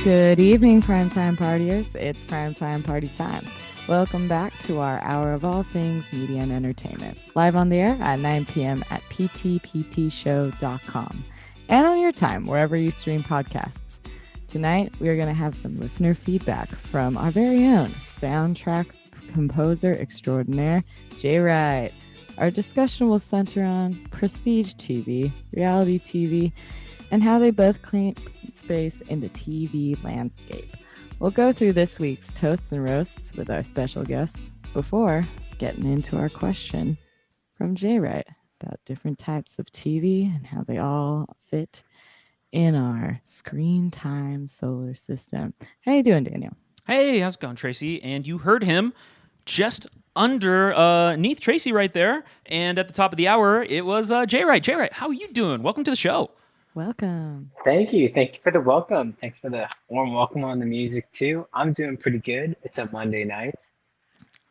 Good evening, primetime partiers. It's primetime party time. Welcome back to our hour of all things media and entertainment. Live on the air at 9 p.m. at ptptshow.com and on your time, wherever you stream podcasts. Tonight, we are going to have some listener feedback from our very own soundtrack composer extraordinaire, J-Wright. Our discussion will center on prestige TV, reality TV, and how they both claim space in the TV landscape. We'll go through this week's toasts and roasts with our special guests before getting into our question from J-Wright about different types of TV and how they all fit in our screen time solar system. How you doing, Daniel? Hey, how's it going, Tracy? And you heard him just underneath Tracy right there. And at the top of the hour, it was J-Wright. J-Wright, how are you doing? Welcome to the show. Welcome. Thank you. Thank you for the welcome. Thanks for the warm welcome on the music too. I'm doing pretty good. It's a Monday night.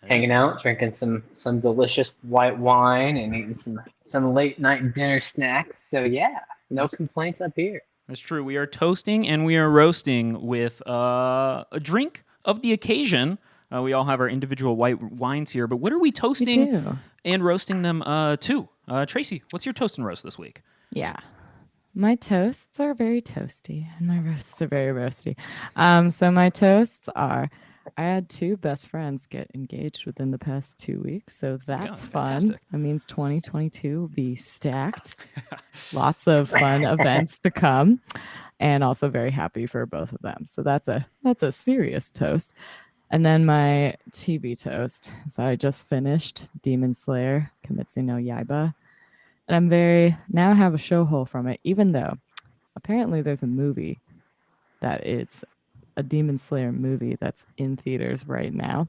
Hanging out, drinking some delicious white wine and eating some late night dinner snacks. So yeah, no complaints up here. That's true. We are toasting and we are roasting with a drink of the occasion. We all have our individual white wines here, but what are we toasting and roasting them to? Tracy, what's your toast and roast this week? Yeah. My toasts are very toasty, and my roasts are very roasty. So my toasts are, I had two best friends get engaged within the past 2 weeks, so that's fun. Fantastic. That means 2022 will be stacked. Lots of fun events to come, and also very happy for both of them. So that's a serious toast. And then my TV toast is that I just finished Demon Slayer Kimetsu no Yaiba. And I'm now I have a show hole from it, even though apparently there's a movie that is a Demon Slayer movie that's in theaters right now.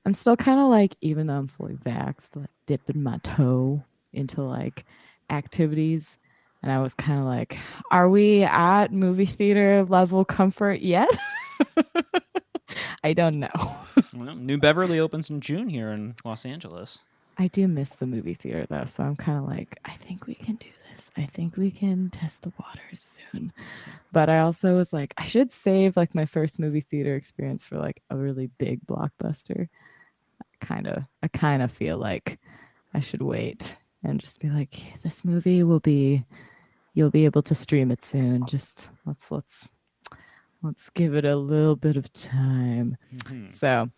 I'm still kind of like, even though I'm fully vaxxed, like dipping my toe into like activities. And I was kind of like, are we at movie theater level comfort yet? I don't know. Well, New Beverly opens in June here in Los Angeles. I do miss the movie theater though, so I'm kind of like, I think we can do this. I think we can test the waters soon. But I also was like, I should save like my first movie theater experience for like a really big blockbuster. I kind of feel like I should wait and just be like, this movie you'll be able to stream it soon. Just let's give it a little bit of time. Mm-hmm. So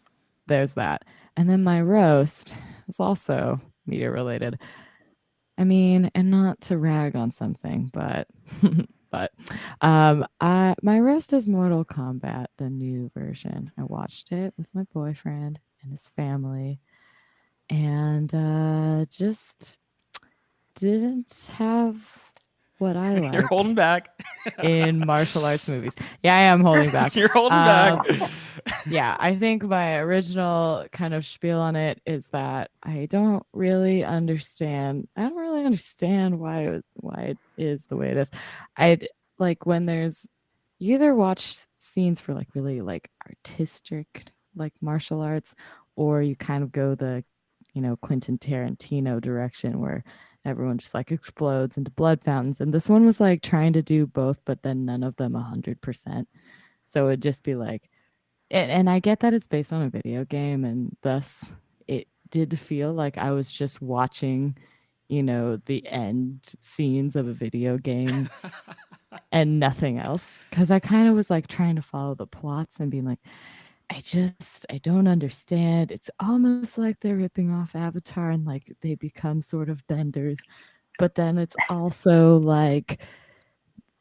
there's that. And then my roast is also media related. I mean, and not to rag on something, but my roast is Mortal Kombat, the new version. I watched it with my boyfriend and his family, and just didn't have what I like. You're holding back in martial arts movies. Yeah, I am holding back. You're holding back. Yeah, I think my original kind of spiel on it is that I don't really understand why it is the way it is. I'd like when you either watch scenes for like really like artistic like martial arts, or you kind of go the Quentin Tarantino direction where everyone just like explodes into blood fountains. And this one was like trying to do both, but then none of them 100%. So it'd just be like, and I get that it's based on a video game, and thus it did feel like I was just watching, the end scenes of a video game and nothing else. Because I kind of was like trying to follow the plots and being like, I don't understand. It's almost like they're ripping off Avatar and like they become sort of benders, but then it's also like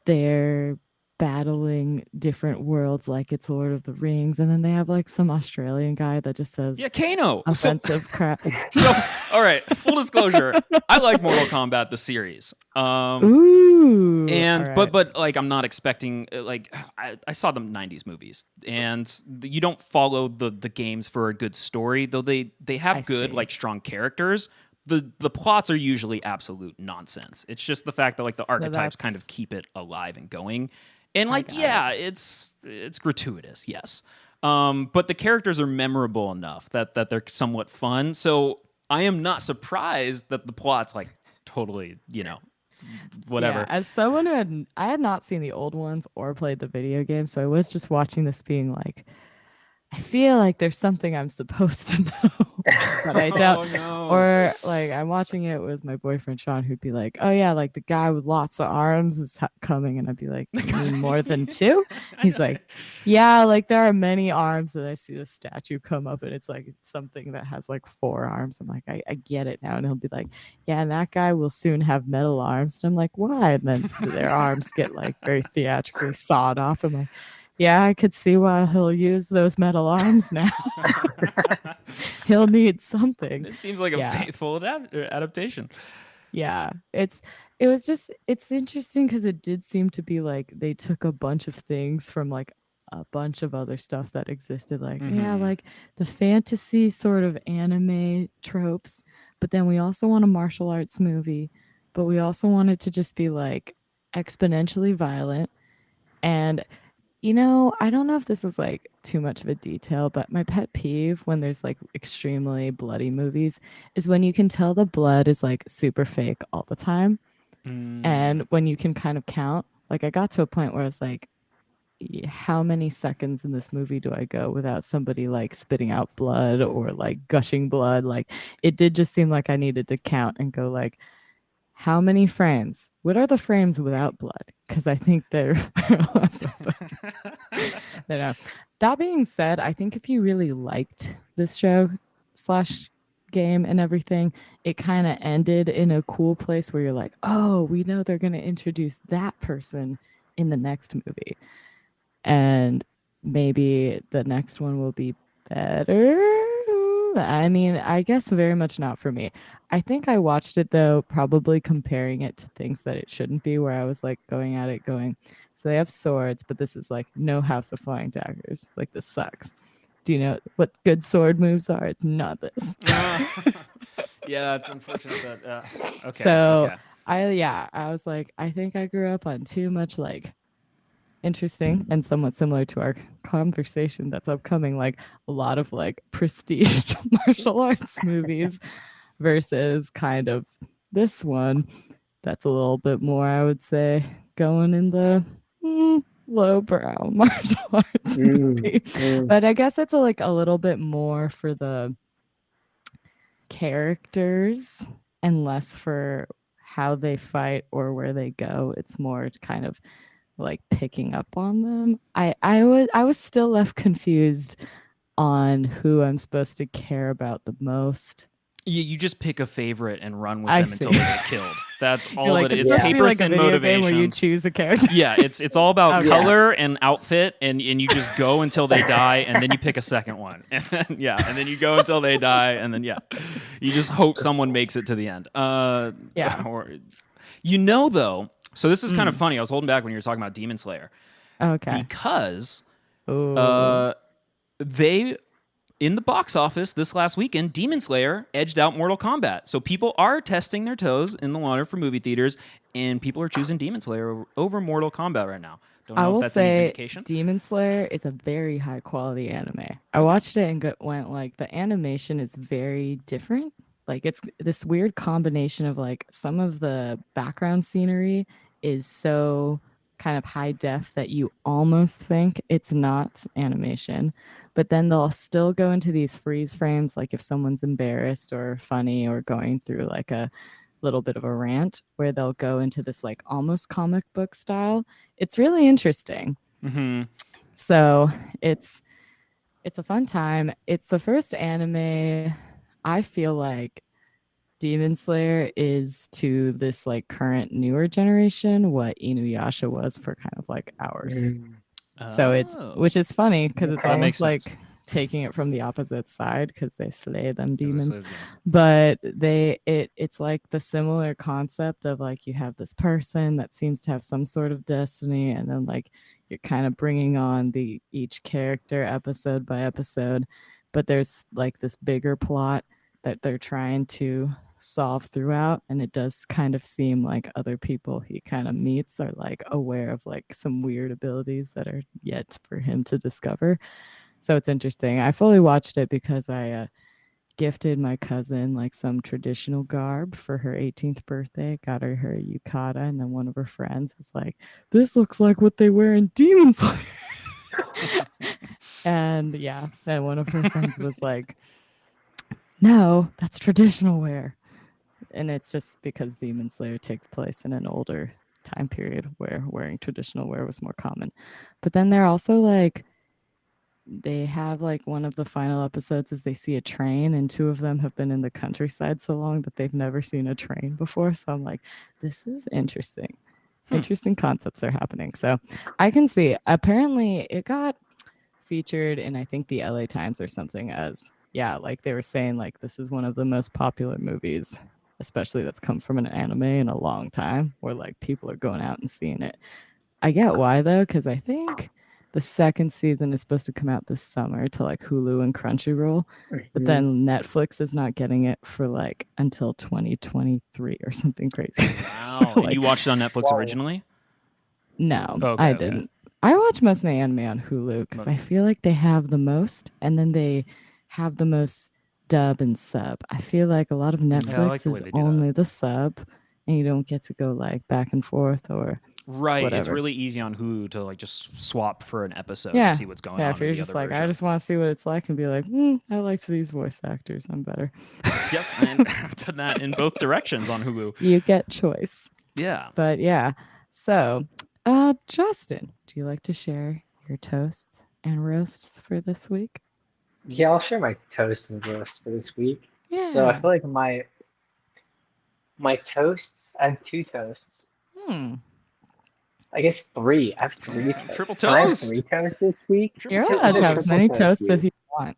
they're battling different worlds like it's Lord of the Rings, and then they have like some Australian guy that just says Kano offensive crap. So all right, full disclosure, I like Mortal Kombat the series. Ooh, and right. but like I'm not expecting like I saw the 90s movies, and you don't follow the games for a good story, though they have good like strong characters. The plots are usually absolute nonsense. It's just the fact that like the archetypes kind of keep it alive and going. And like, it's gratuitous, yes. But the characters are memorable enough that they're somewhat fun. So I am not surprised that the plot's like totally, whatever. Yeah, as someone I had not seen the old ones or played the video game, so I was just watching this being like, I feel like there's something I'm supposed to know, but I don't. Oh no. Or like I'm watching it with my boyfriend Sean, who'd be like, "Oh yeah, like the guy with lots of arms is coming," and I'd be like, "You mean more than two?" I He's know. like, "Yeah, like there are many arms." And I see the statue come up, and it's like something that has like four arms. I'm like, I get it now, and he'll be like, "Yeah, and that guy will soon have metal arms," and I'm like, "Why?" And then their arms get like very theatrically sawed off. I'm like, yeah, I could see why he'll use those metal arms now. He'll need something. It seems like a Yeah. faithful adaptation. Yeah. It's interesting because it did seem to be like they took a bunch of things from like a bunch of other stuff that existed. Like, yeah, Mm-hmm. like the fantasy sort of anime tropes, but then we also want a martial arts movie, but we also want it to just be like exponentially violent. And I don't know if this is like too much of a detail, but my pet peeve when there's like extremely bloody movies is when you can tell the blood is like super fake all the time. Mm. And when you can kind of count, like I got to a point where I was like, how many seconds in this movie do I go without somebody like spitting out blood or like gushing blood? Like it did just seem like I needed to count and go like, how many frames? What are the frames without blood? Because I think there was no. That being said, I think if you really liked this show slash game and everything, it kind of ended in a cool place where you're like, oh, we know they're going to introduce that person in the next movie. And maybe the next one will be better. I mean, I guess very much not for me. I think I watched it though, probably comparing it to things that it shouldn't be, where I was like going at it, going, so they have swords, but this is like no House of Flying Daggers. Like this sucks. Do you know what good sword moves are? It's not this. Yeah, it's unfortunate that. Okay, So okay. I was like, I think I grew up on too much like interesting and somewhat similar to our conversation that's upcoming, like a lot of like prestige martial arts movies versus kind of this one that's a little bit more, I would say, going in the lowbrow martial arts Mm, movie. mm. But I guess it's like a little bit more for the characters and less for how they fight or where they go. It's more kind of like picking up on them. I was still left confused on who I'm supposed to care about the most. You just pick a favorite and run with I them see. until they get killed. That's You're all like, that it it's is. supposed to be Paper like a thin video game where you motivations. choose a character. Yeah, it's all about Okay. color and outfit, and you just go until they die, and then you pick a second one, and then and then you go until they die, and then you just hope someone makes it to the end. Yeah. Or, though. So this is kind of funny. I was holding back when you were talking about Demon Slayer Okay. because Oh. they in the box office this last weekend, Demon Slayer edged out Mortal Kombat. So people are testing their toes in the water for movie theaters, and people are choosing Demon Slayer over Mortal Kombat right now. Don't I know if will that's any say vindication. Demon Slayer is a very high quality anime. I watched it and went like the animation is very different. Like it's this weird combination of like some of the background scenery is so kind of high def that you almost think it's not animation. But then they'll still go into these freeze frames like if someone's embarrassed or funny or going through like a little bit of a rant where they'll go into this like almost comic book style. It's really interesting. Mm-hmm. So it's a fun time. It's the first anime I feel like Demon Slayer is to this like current newer generation what Inuyasha was for kind of like ours. Mm. So it's Oh, which is funny because it's Okay. that makes almost sense. like taking it from the opposite side because they slay them Because demons. this is But it's like the similar concept of like you have this person that seems to have some sort of destiny, and then like you're kind of bringing on the each character episode by episode, but there's like this bigger plot that they're trying to solve throughout, and it does kind of seem like other people he kind of meets are like aware of like some weird abilities that are yet for him to discover. So it's interesting. I fully watched it because I gifted my cousin like some traditional garb for her 18th birthday. Got her yukata, and then one of her friends was like, "This looks like what they wear in Demon Slayer." And yeah, then one of her friends was like, "No, that's traditional wear." And it's just because Demon Slayer takes place in an older time period where wearing traditional wear was more common. But then they're also like, they have like one of the final episodes is they see a train, and two of them have been in the countryside so long that they've never seen a train before. So I'm like, this is interesting. Interesting concepts are happening. So I can see. Apparently it got featured in, I think, the LA Times or something as, yeah, like they were saying like this is one of the most popular movies, especially that's come from an anime in a long time, where like people are going out and seeing it. I get why though, because I think the second season is supposed to come out this summer to like Hulu and Crunchyroll, but then Netflix is not getting it for like until 2023 or something crazy. Wow. Like, and you watched it on Netflix originally? no, Okay, I okay. didn't. I watch most of my anime on Hulu because I feel like they have the most, and then they have the most dub and sub. I feel like a lot of Yeah, I Netflix like the way is they do that. only the sub, and you don't get to go like back and forth or Right. It's whatever. really easy on Hulu to like just swap for an episode Yeah. and see what's going Yeah, on if in you're the just other like, I version. just want to see what it's like and be like, I liked these voice actors. I'm better. Yes, and I've done that in both directions on Hulu. You get choice. Yeah. But yeah. So, Justin, do you like to share your toasts and roasts for this week? Yeah, I'll share my toast and roast for this week. So I Yeah. feel like my toasts, I have two toasts. Hmm. I guess three. I have three toasts. Triple Can I have toast. three toasts this week? Triple You're This allowed is to a have as toast. many triple toast toasts if week. you want.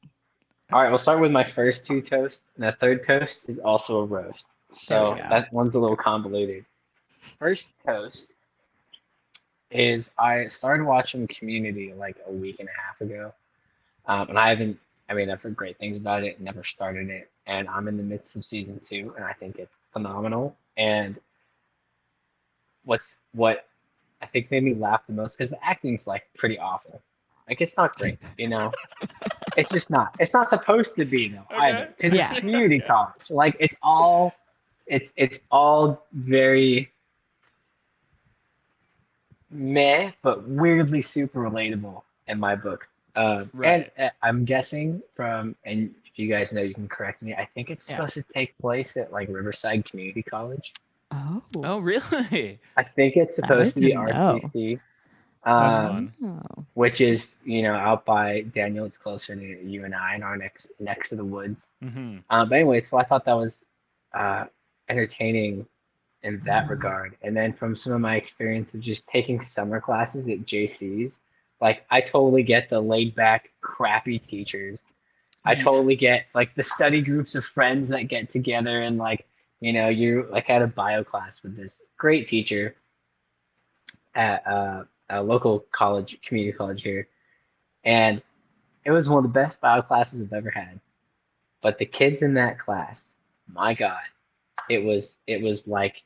All right, we'll start with my first two toasts, and the third toast is also a roast. There we So go. that one's a little convoluted. First toast is I started watching Community like a week and a half ago, and I haven't. I mean, I've heard great things about it. Never started it, and I'm in the midst of season two, and I think it's phenomenal. And what I think made me laugh the most because the acting's like pretty awful. Like it's not great, you know. It's just not. It's not supposed to be though either because Yeah. it's community college. Like it's all very meh, but weirdly super relatable in my book. Right. And I'm guessing from, and if you guys know, you can correct me. I think it's Yeah. supposed to take place at like Riverside Community College. Oh. Oh, really? I think it's I supposed to be didn't know. RCC, That's um, fun. Oh. which is out by Daniel. It's closer to you and I, and our next to the woods. Mm-hmm. But anyway, so I thought that was uh, entertaining in that regard. And then from some of my experience of just taking summer classes at JC's, like I totally get the laid back, crappy teachers. I totally get like the study groups of friends that get together and like, you're like at a bio class with this great teacher at a local college, community college here. And it was one of the best bio classes I've ever had. But the kids in that class, my God, it was like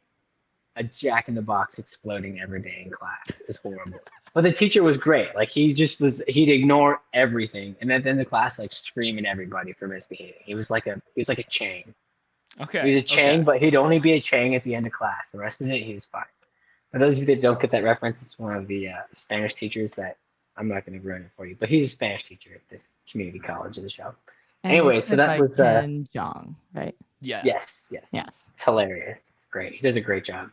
a jack in the box exploding every day in class. Is horrible. But the teacher was great. Like he'd ignore everything, and then the class like scream at everybody for misbehaving. He was like a Chang. He Okay. was a Chang, Okay. but he'd only be a Chang at the end of class. The rest of it, he was fine. For those of you that don't get that reference, it's one of the Spanish teachers that I'm not going to ruin it for you, but he's a Spanish teacher at this community college of the show. And Anyway, this so is that like was Ken Jong, right? Yeah. yes, yes, Yes. it's hilarious. It's great. He does a great job.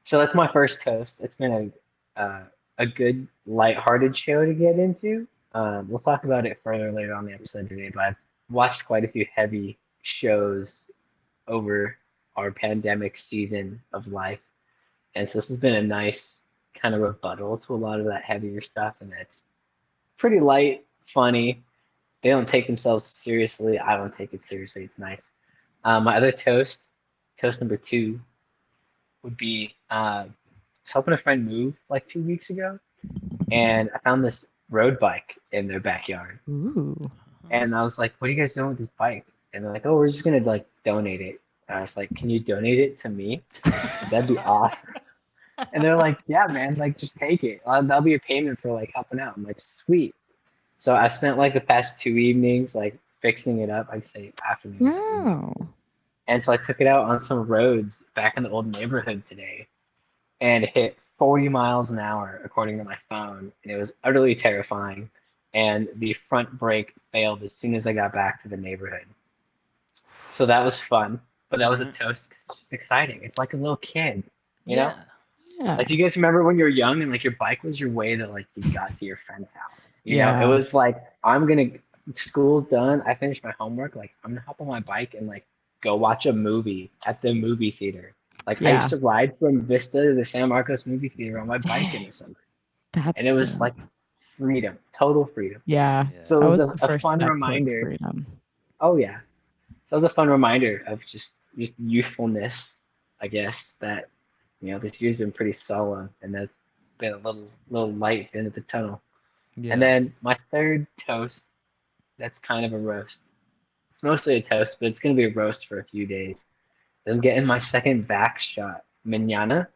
So that's my first toast. It's been a good lighthearted show to get into. We'll talk about it further later on the episode today, but I've watched quite a few heavy shows over our pandemic season of life, and so this has been a nice kind of rebuttal to a lot of that heavier stuff, and it's pretty light, funny. They don't take themselves seriously. I don't take it seriously. It's nice. My other toast number two, would be I was helping a friend move like 2 weeks ago, and I found this road bike in their backyard. Ooh. And I was like, "What are you guys doing with this bike?" And they're like, "Oh, we're just gonna like donate it." And I was like, "Can you donate it to me? That'd be awesome." And they're like, "Yeah, man, like just take it. That'll be your payment for like helping out." I'm like, "Sweet." So I spent like the past 2 evenings like fixing it up. I'd say afternoons. No. And so I took it out on some roads back in the old neighborhood today, and it hit 40 miles an hour according to my phone, and it was utterly terrifying. And the front brake failed as soon as I got back to the neighborhood. So that was fun, but that was a toast 'cause it's just exciting. It's like a little kid, you know? Yeah. Like, do you guys remember when you were young and like your bike was your way that like you got to your friend's house? You know, Yeah. it was like school's done, I finished my homework, like I'm gonna hop on my bike and like go watch a movie at the movie theater. Like I Yeah. used to ride from Vista to the San Marcos movie theater on my bike in the summer, and it was like freedom, total freedom. Yeah. So it That was was the a first fun step towards reminder. freedom. Oh yeah, so it was a fun reminder of just youthfulness, I guess, that this year's been pretty sullen, and there's been a little light at the end of the tunnel. Yeah. And then my third toast, that's kind of a roast. It's mostly a toast, but it's gonna be a roast for a few days. I'm getting my second vax shot mañana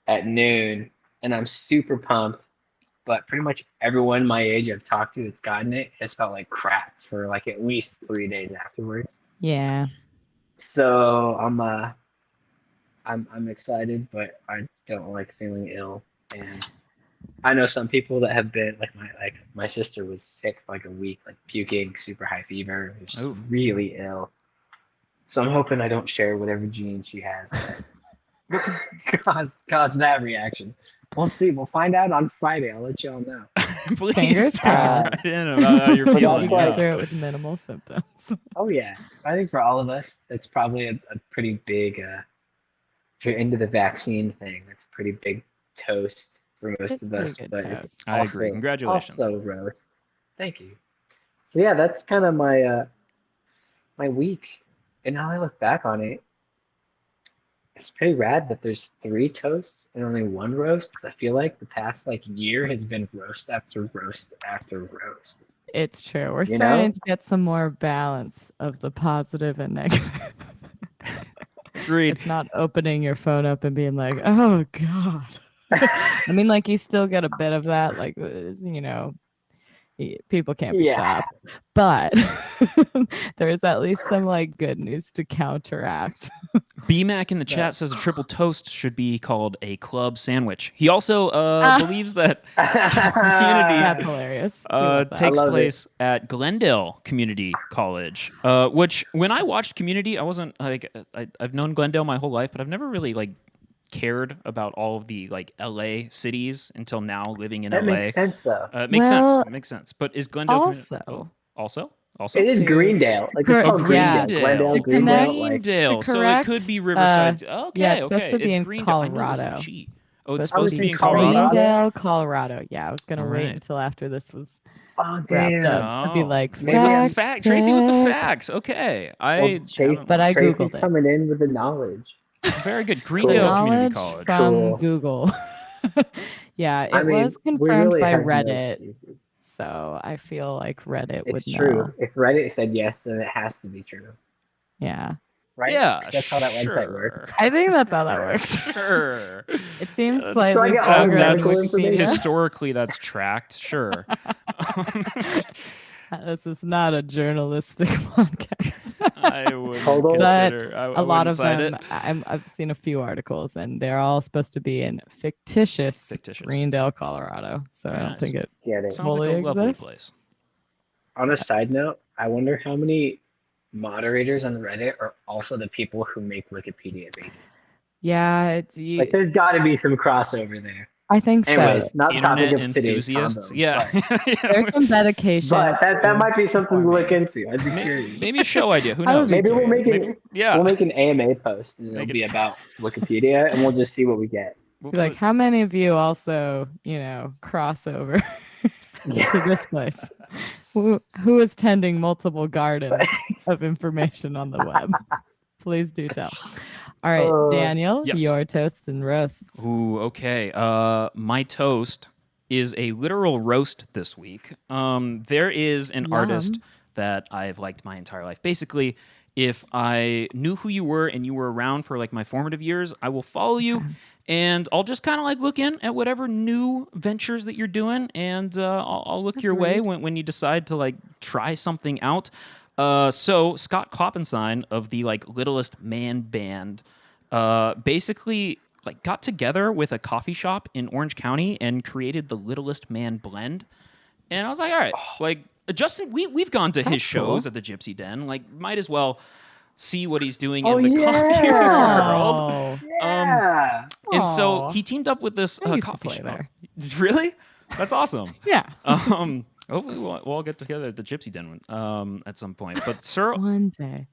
at noon, and I'm super pumped. But pretty much everyone my age I've talked to that's gotten it has felt like crap for like at least 3 days afterwards. Yeah. So I'm excited, but I don't like feeling ill. And I know some people that have been like my sister was sick for like a week, like puking, super high fever, just really ill. So I'm hoping I don't share whatever gene she has that cause that reaction. We'll see. We'll find out on Friday. I'll let y'all know. Please Fingers tell me crossed. right in about how you're But feeling. that's like- Get through it with minimal symptoms. Oh yeah, I think for all of us, that's probably a pretty big. If you're into the vaccine thing, that's a pretty big toast for most It's of pretty us. good But toast. it's I also, agree. Congratulations. Also roast. Thank you. So yeah, that's kind of my my week. And now I look back on it, it's pretty rad that there's 3 toasts and only 1 roast. Because I feel like the past like year has been roast after roast after roast. It's true. We're You starting know? to get some more balance of the positive and negative. Agreed. It's not opening your phone up and being like, oh God. I mean, like you still get a bit of that, like, people can't be stopped. But there is at least some like good news to counteract. BMAC in the chat says a triple toast should be called a club sandwich. He also believes that That's community hilarious. takes place at Glendale Community College, which when I watched Community, I wasn't like I've known Glendale my whole life, but I've never really like cared about all of the like LA cities until now living in That LA. makes sense though. It makes sense. It makes sense. But is Glendale also? It is Greendale. Like it's called Greendale. Glendale, Greendale. So it could be Riverside. Yeah, it's supposed to be in Greendale. Colorado. I knew it was G. Oh, it's supposed to be in Colorado? Greendale, Colorado. Yeah, I was gonna wait until after this was wrapped up. I'd be like, Tracy with the facts. Okay, but I googled it. Coming in with the knowledge. Very good. Greendale Community College from Google. Yeah, it was confirmed by Reddit. No, so I feel like Reddit would know. It's true. If Reddit said yes, then it has to be true. Yeah. Right? Yeah, that's how that website works. I think that's how that works. Sure. It seems slightly stronger than Wikipedia. Historically, that's tracked. Sure. This is not a journalistic podcast. I would consider. A lot of them. I've seen a few articles, and they're all supposed to be in fictitious. Greendale, Colorado. So I don't think it sounds like a lovely place. On a side note, I wonder how many moderators on Reddit are also the people who make Wikipedia pages. Yeah, like there's got to be some crossover there. I think Anyways, so. not Internet topic of today's enthusiasts. combo, Yeah. There's some dedication. But that might be something to look into. I'd be curious. Maybe a show idea. Who knows? Maybe we'll make we'll make an AMA post and it'll be about Wikipedia and we'll just see what we get. Be like, how many of you also, cross over to this place? Who is tending multiple gardens of information on the web? Please do tell. All right, Daniel, your toast and roast. Ooh, okay. My toast is a literal roast this week. There is an artist that I've liked my entire life. Basically, if I knew who you were and you were around for like my formative years, I will follow you and I'll just kind of like look in at whatever new ventures that you're doing and I'll look your way when you decide to like try something out. So Scott Kloppenstein of the like Littlest Man band, basically like got together with a coffee shop in Orange County and created the Littlest Man blend. And I was like, all right, like Justin, we've gone to his That's shows cool. at the Gypsy Den. Like, might as well see what he's doing Oh in the coffee yeah, world. Oh, yeah. And so Aw. he teamed up with this I used to coffee play shop. there. Really? That's awesome. Yeah. Hopefully we'll all get together at the Gypsy Den at some point. But Sir One day.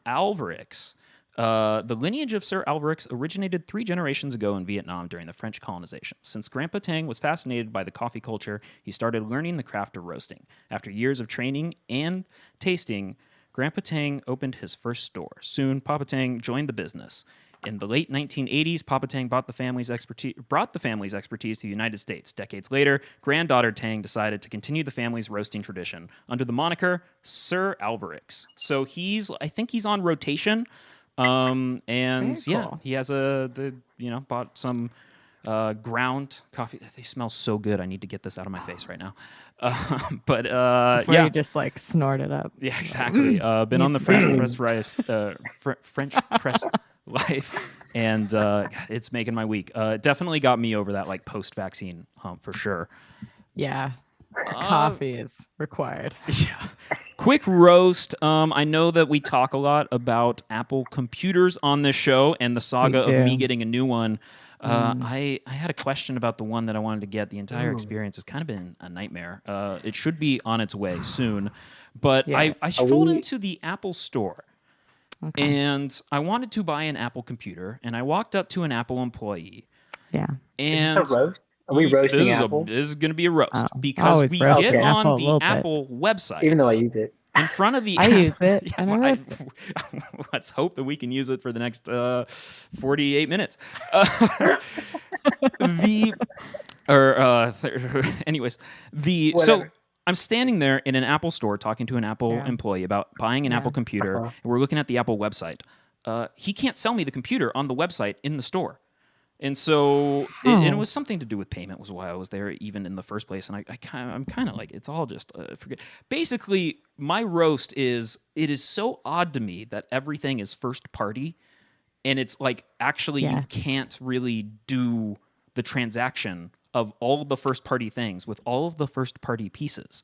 Alvarez, the lineage of Sir Alvarez originated 3 generations ago in Vietnam during the French colonization. Since Grandpa Tang was fascinated by the coffee culture, he started learning the craft of roasting. After years of training and tasting, Grandpa Tang opened his first store. Soon, Papa Tang joined the business. In the late 1980s, Papa Tang brought the family's expertise to the United States. Decades later, granddaughter Tang decided to continue the family's roasting tradition under the moniker Sir Alvarez. So I think he's on rotation. And Very yeah, cool. he has bought some ground coffee. They smell so good. I need to get this out of my face right now. But Before yeah. you just like snort it up. Yeah, exactly. Been on the Needs French press French press life, and God, it's making my week. Definitely got me over that like post-vaccine hump for sure. Yeah. Coffee is required. Yeah. Quick roast. I know that we talk a lot about Apple computers on this show and the saga of me do. getting a new one. I had a question about the one that I wanted to get. The entire experience has kind of been a nightmare. It should be on its way soon. But Yeah. I strolled into the Apple store Okay. and I wanted to buy an Apple computer. And I walked up to an Apple employee. Yeah. And Is this a roast? Are we roasting Apple? This is going to be a roast Oh, because always we roasting get on Apple a the little bit. Apple website. Even though I use it. In front of the I use it and I well, roast it. let's hope that we can use it for the next 48 minutes. Anyways, so Whatever. I'm standing there in an Apple store talking to an Apple employee about buying an Apple computer, and we're looking at the Apple website. He can't sell me the computer on the website in the store. And so it was something to do with payment was why I was there even in the first place. And I'm kind of like, it's all just forget. Basically, my roast is it is so odd to me that everything is first party. And it's like, actually, you can't really do the transaction of all the first party things with all of the first party pieces.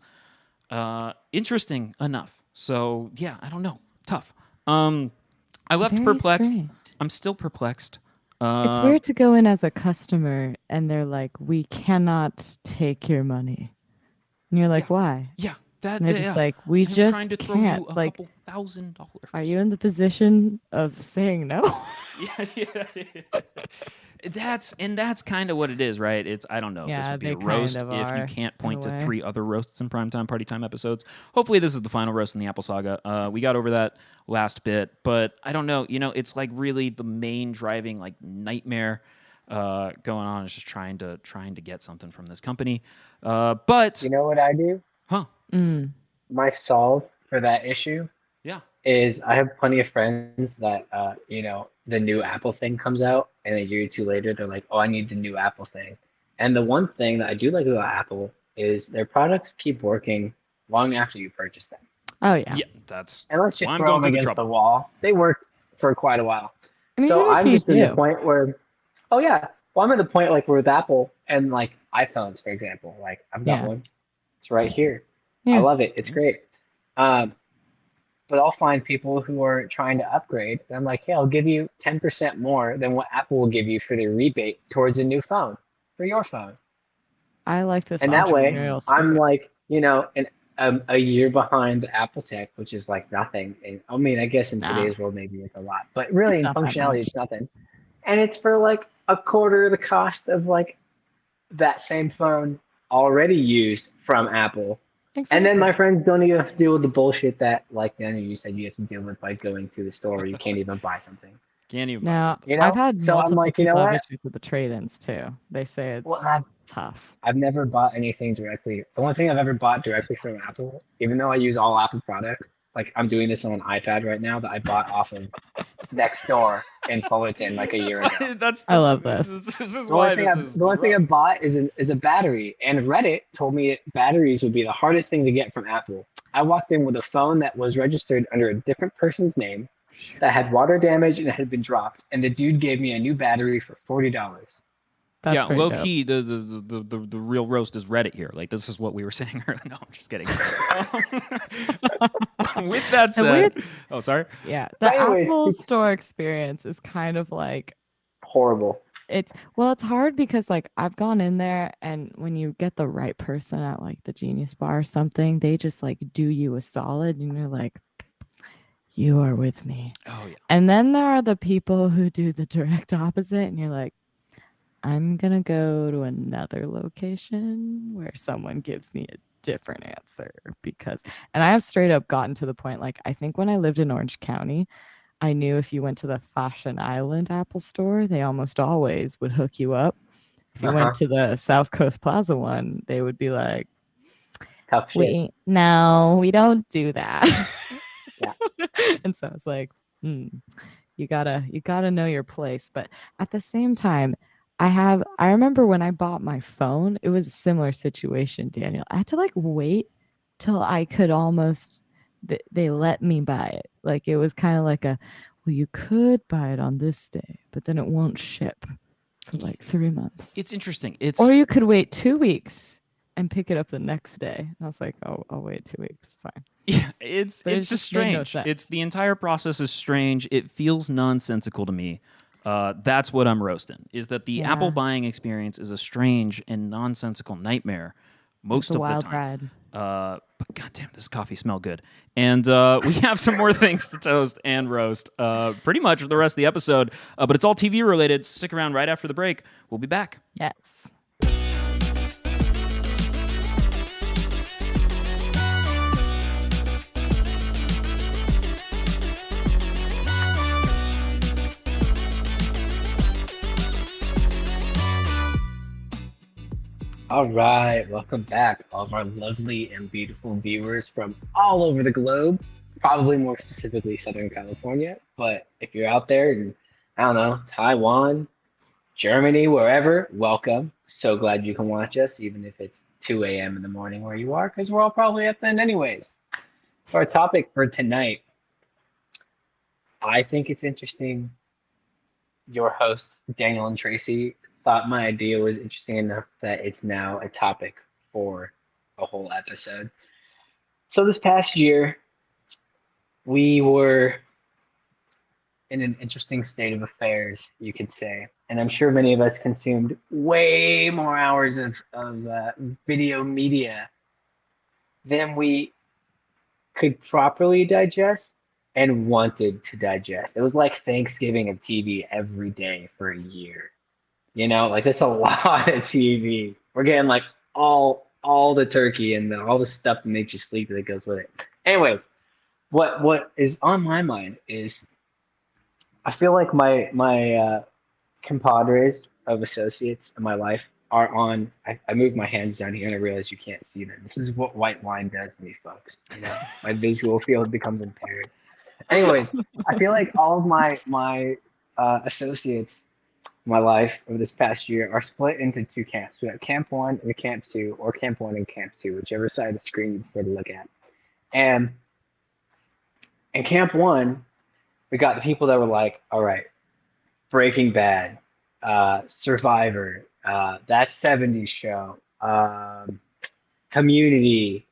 Interesting enough. So yeah, I don't know. Tough. I left Very perplexed. strange. I'm still perplexed. It's weird to go in as a customer and they're like, we cannot take your money. And you're like, why? Yeah, And they're just like, we I'm just trying to throw can't. you a Like, couple $1,000. are you in the position of saying no? Yeah. That's kind of what it is, right? It's I don't know if this Yeah, would be a they roast kind of if you are, can't in point a to way. 3 other roasts in Primetime Party Time episodes. Hopefully this is the final roast in the Apple Saga. We got over that last bit, but I don't know. You know, it's like really the main driving like nightmare going on is just trying to get something from this company. But You know what I do? huh? My solve for that issue Yeah. is I have plenty of friends that the new Apple thing comes out and a year or two later they're like, oh, I need the new Apple thing. And the one thing that I do like about Apple is their products keep working long after you purchase them. Oh, yeah. Yeah, that's And let's just why I'm throw going them through the against the trouble. wall. They work for quite a while. I mean, So even if I'm you just in the do. point where, oh yeah, well I'm at the point like with Apple and like iPhones, for example. Like I've got one. It's right here. I Yeah. love it. It's great. But I'll find people who are trying to upgrade, and I'm like, hey, I'll give you 10% more than what Apple will give you for their rebate towards a new phone for your phone. I like this And that way, entrepreneurial I'm spirit. like, a year behind the Apple Tech, which is like nothing. And I mean, I guess in today's world, maybe it's a lot, but really It's in not that functionality, much. it's nothing. And it's for like a quarter of the cost of like that same phone already used from Apple. Exactly. And then my friends don't even have to deal with the bullshit that, like Daniel, you said you have to deal with by going to the store where you can't even buy something. Can't even buy Now, something. You know? I've had So I'm multiple like, you know people have what? issues with the trade-ins too. They say it's Well, tough. I've never bought anything directly. The only thing I've ever bought directly from Apple, even though I use all Apple products, like I'm doing this on an iPad right now that I bought off of Nextdoor. in Fullerton like a year ago. I love this. This is The why only this is the only thing I rough. bought is a battery, and Reddit told me batteries would be the hardest thing to get from Apple. I walked in with a phone that was registered under a different person's name, that had water damage and had been dropped, and the dude gave me a new battery for $40. That's Yeah, pretty low dope. key, the real roast is Reddit here. Like, this is what we were saying earlier. No, I'm just kidding. With that said, oh, sorry. Yeah, the But anyways, Apple Store experience is kind of like horrible. it's hard because like I've gone in there and when you get the right person at like the Genius Bar or something, they just like do you a solid and you're like, you are with me. Oh yeah. And then there are the people who do the direct opposite and you're like, I'm gonna go to another location where someone gives me a different answer because and I have straight up gotten to the point like I think when I lived in Orange County, I knew if you went to the Fashion Island Apple Store, they almost always would hook you up. If you went to the South Coast Plaza one, they would be like, Tough shit. no, we don't do that. Yeah. And so it's like, you gotta know your place. But at the same time, I remember when I bought my phone, it was a similar situation, Daniel. I had to like wait till I could almost they let me buy it. Like it was kind of like well, you could buy it on this day, but then it won't ship for like 3 months. It's interesting. Or you could wait 2 weeks and pick it up the next day. And I was like, oh, I'll wait 2 weeks. Fine. Yeah, it's just strange. No It's the entire process is strange. It feels nonsensical to me. That's what I'm roasting. Is that the Apple buying experience is a strange and nonsensical nightmare most of the time. Ride. But goddamn, this coffee smells good. And we have some more things to toast and roast pretty much for the rest of the episode. But it's all TV related. Stick around right after the break. We'll be back. Yes. All right, welcome back, all of our lovely and beautiful viewers from all over the globe, probably more specifically Southern California. But if you're out there in, I don't know, Taiwan, Germany, wherever, welcome. So glad you can watch us, even if it's 2 a.m. in the morning where you are, because we're all probably up then anyways. For our topic for tonight, I think it's interesting. Your hosts, Daniel and Tracy, thought my idea was interesting enough that it's now a topic for a whole episode. So this past year, we were in an interesting state of affairs, you could say. And I'm sure many of us consumed way more hours of video media than we could properly digest and wanted to digest. It was like Thanksgiving of TV every day for a year. You know, like that's a lot of TV. We're getting like all the turkey and all the stuff that makes you sleep that goes with it. Anyways, what is on my mind is I feel like my compadres of associates in my life are on. I move my hands down here and I realize you can't see them. This is what white wine does to me, folks. You know, my visual field becomes impaired. Anyways, I feel like all of my associates my life over this past year are split into two camps. We have Camp 1 and Camp 2, or Camp 1 and Camp 2, whichever side of the screen you prefer to look at. And in Camp 1, we got the people that were like, all right, Breaking Bad, Survivor, That 70s Show, Community,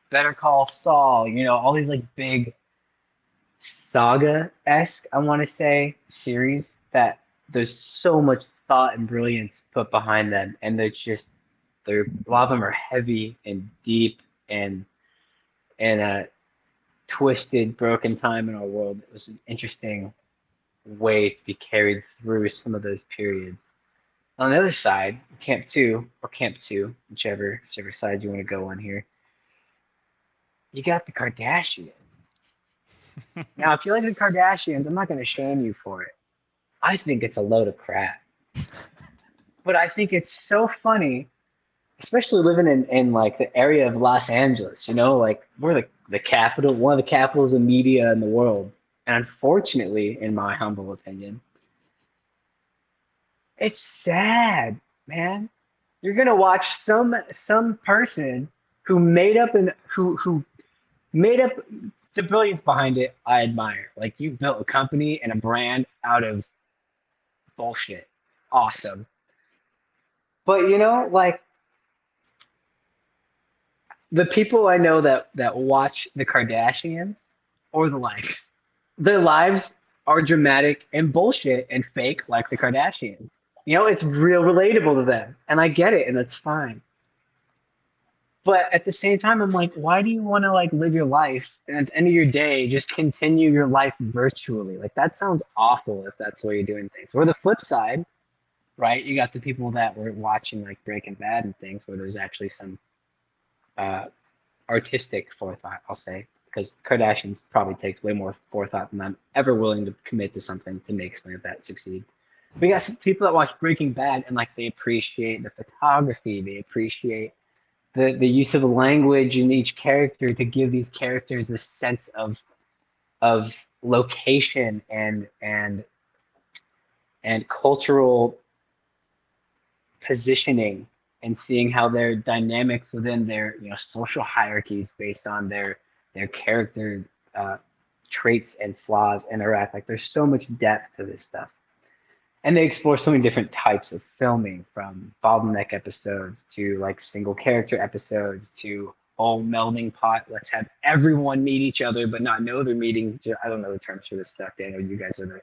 Better Call Saul, you know, all these like big saga-esque, I want to say, series that there's so much thought and brilliance put behind them, and a lot of them are heavy and deep and a twisted, broken time in our world. It was an interesting way to be carried through some of those periods. On the other side, Camp 2, whichever side you want to go on here, you got the Kardashians. Now, if you like the Kardashians, I'm not going to shame you for it. I think it's a load of crap. But I think it's so funny, especially living in like the area of Los Angeles, you know, like we're the capital, one of the capitals of media in the world. And unfortunately, in my humble opinion, it's sad, man. You're gonna watch some person who made up and who made up the brilliance behind it. I admire. Like you built a company and a brand out of bullshit. Awesome. But like the people I know that watch the Kardashians or the likes, their lives are dramatic and bullshit and fake like the Kardashians. It's real relatable to them. And I get it, and that's fine. But at the same time, I'm like, why do you want to like live your life and at the end of your day just continue your life virtually? Like that sounds awful if that's the way you're doing things. Or the flip side, right? You got the people that were watching like Breaking Bad and things where there's actually some uh, artistic forethought, I'll say, because Kardashians probably takes way more forethought than I'm ever willing to commit to something to make something like that succeed. We got some people that watch Breaking Bad and like they appreciate the photography, they appreciate the use of the language in each character to give these characters a sense of location and cultural positioning, and seeing how their dynamics within their social hierarchies based on their character traits and flaws interact. Like there's so much depth to this stuff, and they explore so many different types of filming, from bottleneck episodes to like single character episodes to melding pot. Let's have everyone meet each other but not know they're meeting. I don't know the terms for this stuff. Daniel, you guys are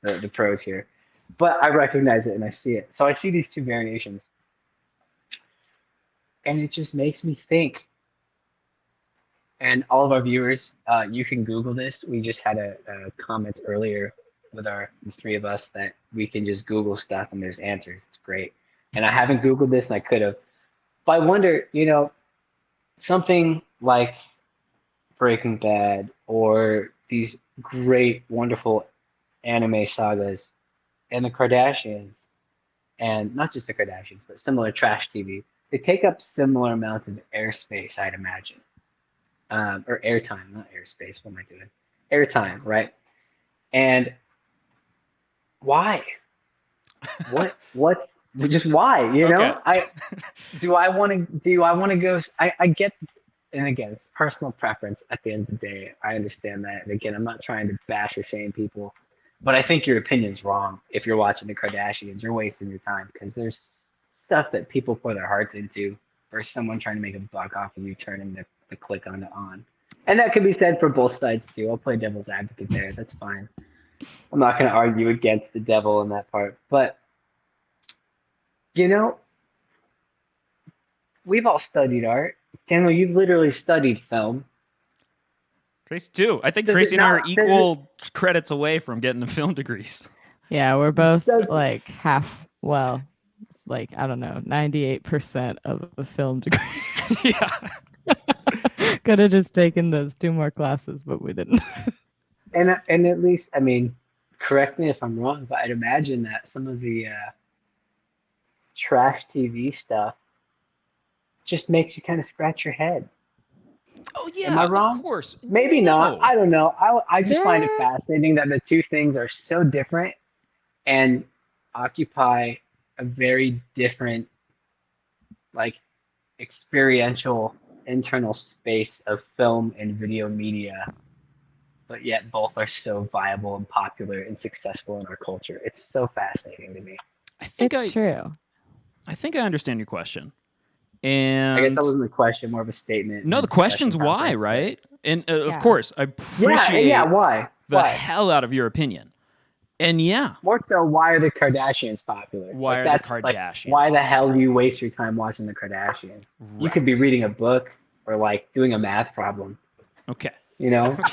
the pros here, but I recognize it and I see it. So I see these two variations, and it just makes me think. And all of our viewers, you can Google this. We just had a comment earlier with the three of us that we can just Google stuff and there's answers. It's great. And I haven't Googled this and I could have. But I wonder, something like Breaking Bad or these great, wonderful anime sagas and the Kardashians, and not just the Kardashians, but similar trash TV, they take up similar amounts of airspace, I'd imagine. Or airtime, not airspace. What am I doing? Airtime, right? And why? What's just why? Okay. Do I want to go? I get, and again, it's personal preference. At the end of the day, I understand that. And again, I'm not trying to bash or shame people, but I think your opinion's wrong. If you're watching the Kardashians, you're wasting your time because there's stuff that people pour their hearts into versus someone trying to make a buck off of you turning the click on to on. And that can be said for both sides too. I'll play devil's advocate there. That's fine. I'm not going to argue against the devil in that part. But, we've all studied art. Daniel, you've literally studied film. Tracy too. I think Tracy and I are equal credits away from getting the film degrees. Yeah, we're both like half, well, it's like, I don't know, 98% of a film degree. Yeah. Could have just taken those 2 more classes, but we didn't. And at least, I mean, correct me if I'm wrong, but I'd imagine that some of the trash TV stuff just makes you kind of scratch your head. Oh yeah, am I wrong? Of course. Maybe No. not. I don't know. I just find it fascinating that the two things are so different and occupy a very different, like, experiential internal space of film and video media, but yet both are so viable and popular and successful in our culture. It's so fascinating to me. It's true. I think I understand your question. And I guess that wasn't a question, more of a statement. No, the question's why, right? And of course, I appreciate why? the hell out of your opinion. And more so, why are the Kardashians popular? Why are the Kardashians? Why the hell do you waste your time watching the Kardashians? Right. You could be reading a book or like doing a math problem. Okay.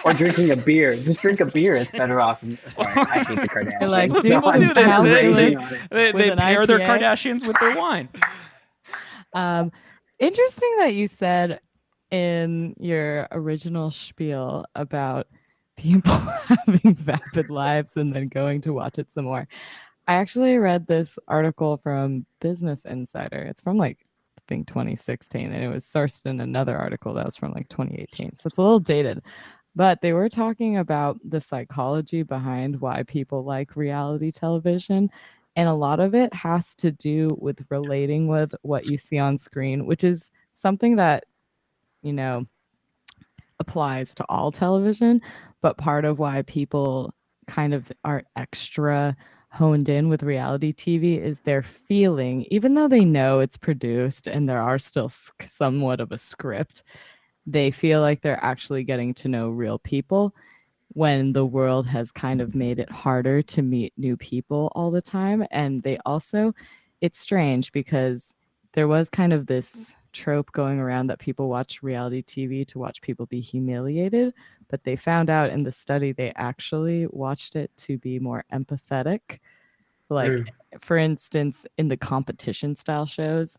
Or drinking a beer. Just drink a beer. It's better off. Sorry, I hate the Kardashians. Like, people do this. They pair their Kardashians with their wine. Interesting that you said in your original spiel about people having vapid lives and then going to watch it some more. I actually read this article from Business Insider. It's from I think 2016, and it was sourced in another article that was from 2018. So it's a little dated. But they were talking about the psychology behind why people like reality television. And a lot of it has to do with relating with what you see on screen, which is something that, you know, applies to all television. But part of why people kind of are extra honed in with reality TV is their feeling, even though they know it's produced and there are still somewhat of a script, they feel like they're actually getting to know real people when the world has kind of made it harder to meet new people all the time. And they also, it's strange because there was kind of this trope going around that people watch reality TV to watch people be humiliated. But they found out in the study they actually watched it to be more empathetic. Like, for instance, in the competition style shows,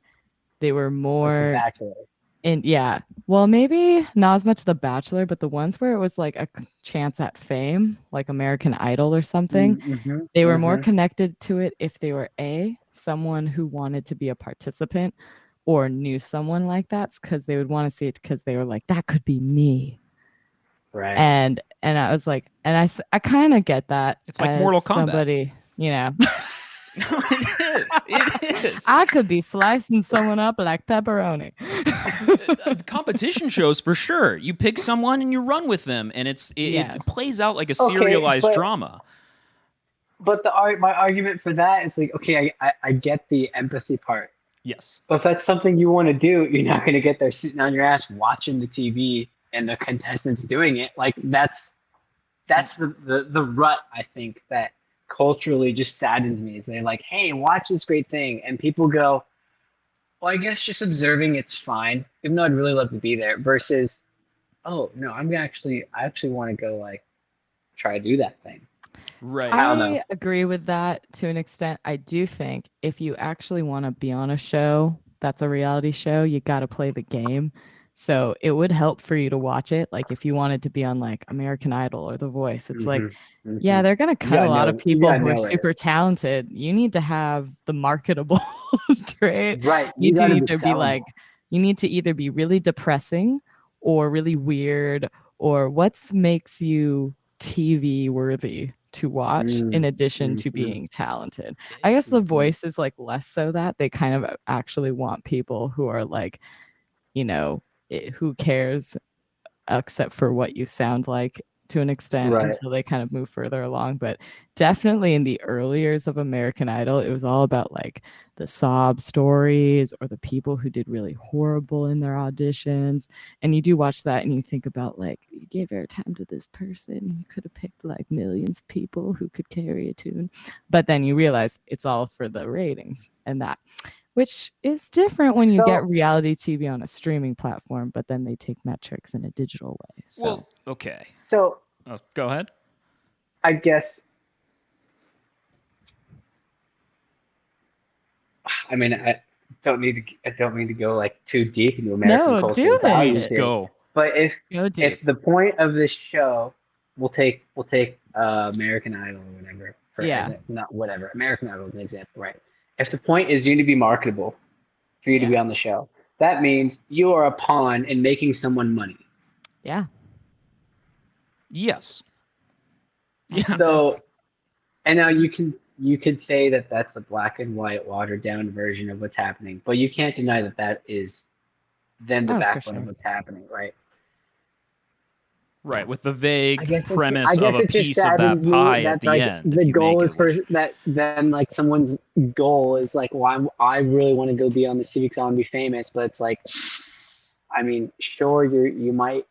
they were Like The more Bachelor. and yeah, well, maybe not as much The Bachelor, but the ones where it was like a chance at fame, like American Idol or something, Mm-hmm, they were more mm-hmm. connected to it if they were someone who wanted to be a participant or knew someone like that, because they would want to see it because they were like, that could be me. Right. And I was like, and I kind of get that It's like as Mortal Kombat. somebody, It is. I could be slicing someone up like pepperoni. Competition shows for sure. You pick someone and you run with them, and Yes. it plays out like a Okay, serialized but- drama. But my argument for that is like, okay, I get the empathy part. Yes. But if that's something you want to do, you're not going to get there sitting on your ass watching the TV and the contestants doing it. Like that's the rut, I think, that culturally just saddens me. Is they're like, hey, watch this great thing, and people go, well, I guess just observing it's fine, even though I'd really love to be there. Versus, oh no, I actually want to go like try to do that thing. Right. I don't know. I agree with that to an extent. I do think if you actually want to be on a show that's a reality show, you got to play the game. So it would help for you to watch it. Like if you wanted to be on like American Idol or The Voice, it's like, yeah, they're going to cut a lot of people who are super talented. You need to have the marketable trait. Right. You do gotta need to be sellable. like, you need to either be really depressing or really weird, or what makes you TV worthy to watch in addition to being talented. I guess The Voice is like less so that they kind of actually want people who are like, who cares except for what you sound like to an extent Right. until they kind of move further along. But definitely in the early years of American Idol, it was all about like the sob stories or the people who did really horrible in their auditions. And you do watch that and you think about like, you gave airtime to this person, you could have picked like millions of people who could carry a tune. But then you realize it's all for the ratings and that. Which is different when you get reality TV on a streaming platform, but then they take metrics in a digital way. So. Well, okay. So go ahead. I guess. I mean, I don't need to go like too deep into American culture. Do values it. here. Go. But if the point of this show, we'll take American Idol or whatever. American Idol is an example, right? If the point is you need to be marketable for you to be on the show, that means you are a pawn in making someone money. Yeah. Yes. Yeah. So, and now you could say that that's a black and white, watered down version of what's happening, but you can't deny that is then the backbone of what's happening, right? Right, with the vague premise I guess of a piece of that pie at the end. The goal is for that. Then, like someone's goal is like, well, I really want to go be on the TV because I want to be famous. But it's like, I mean, sure, you might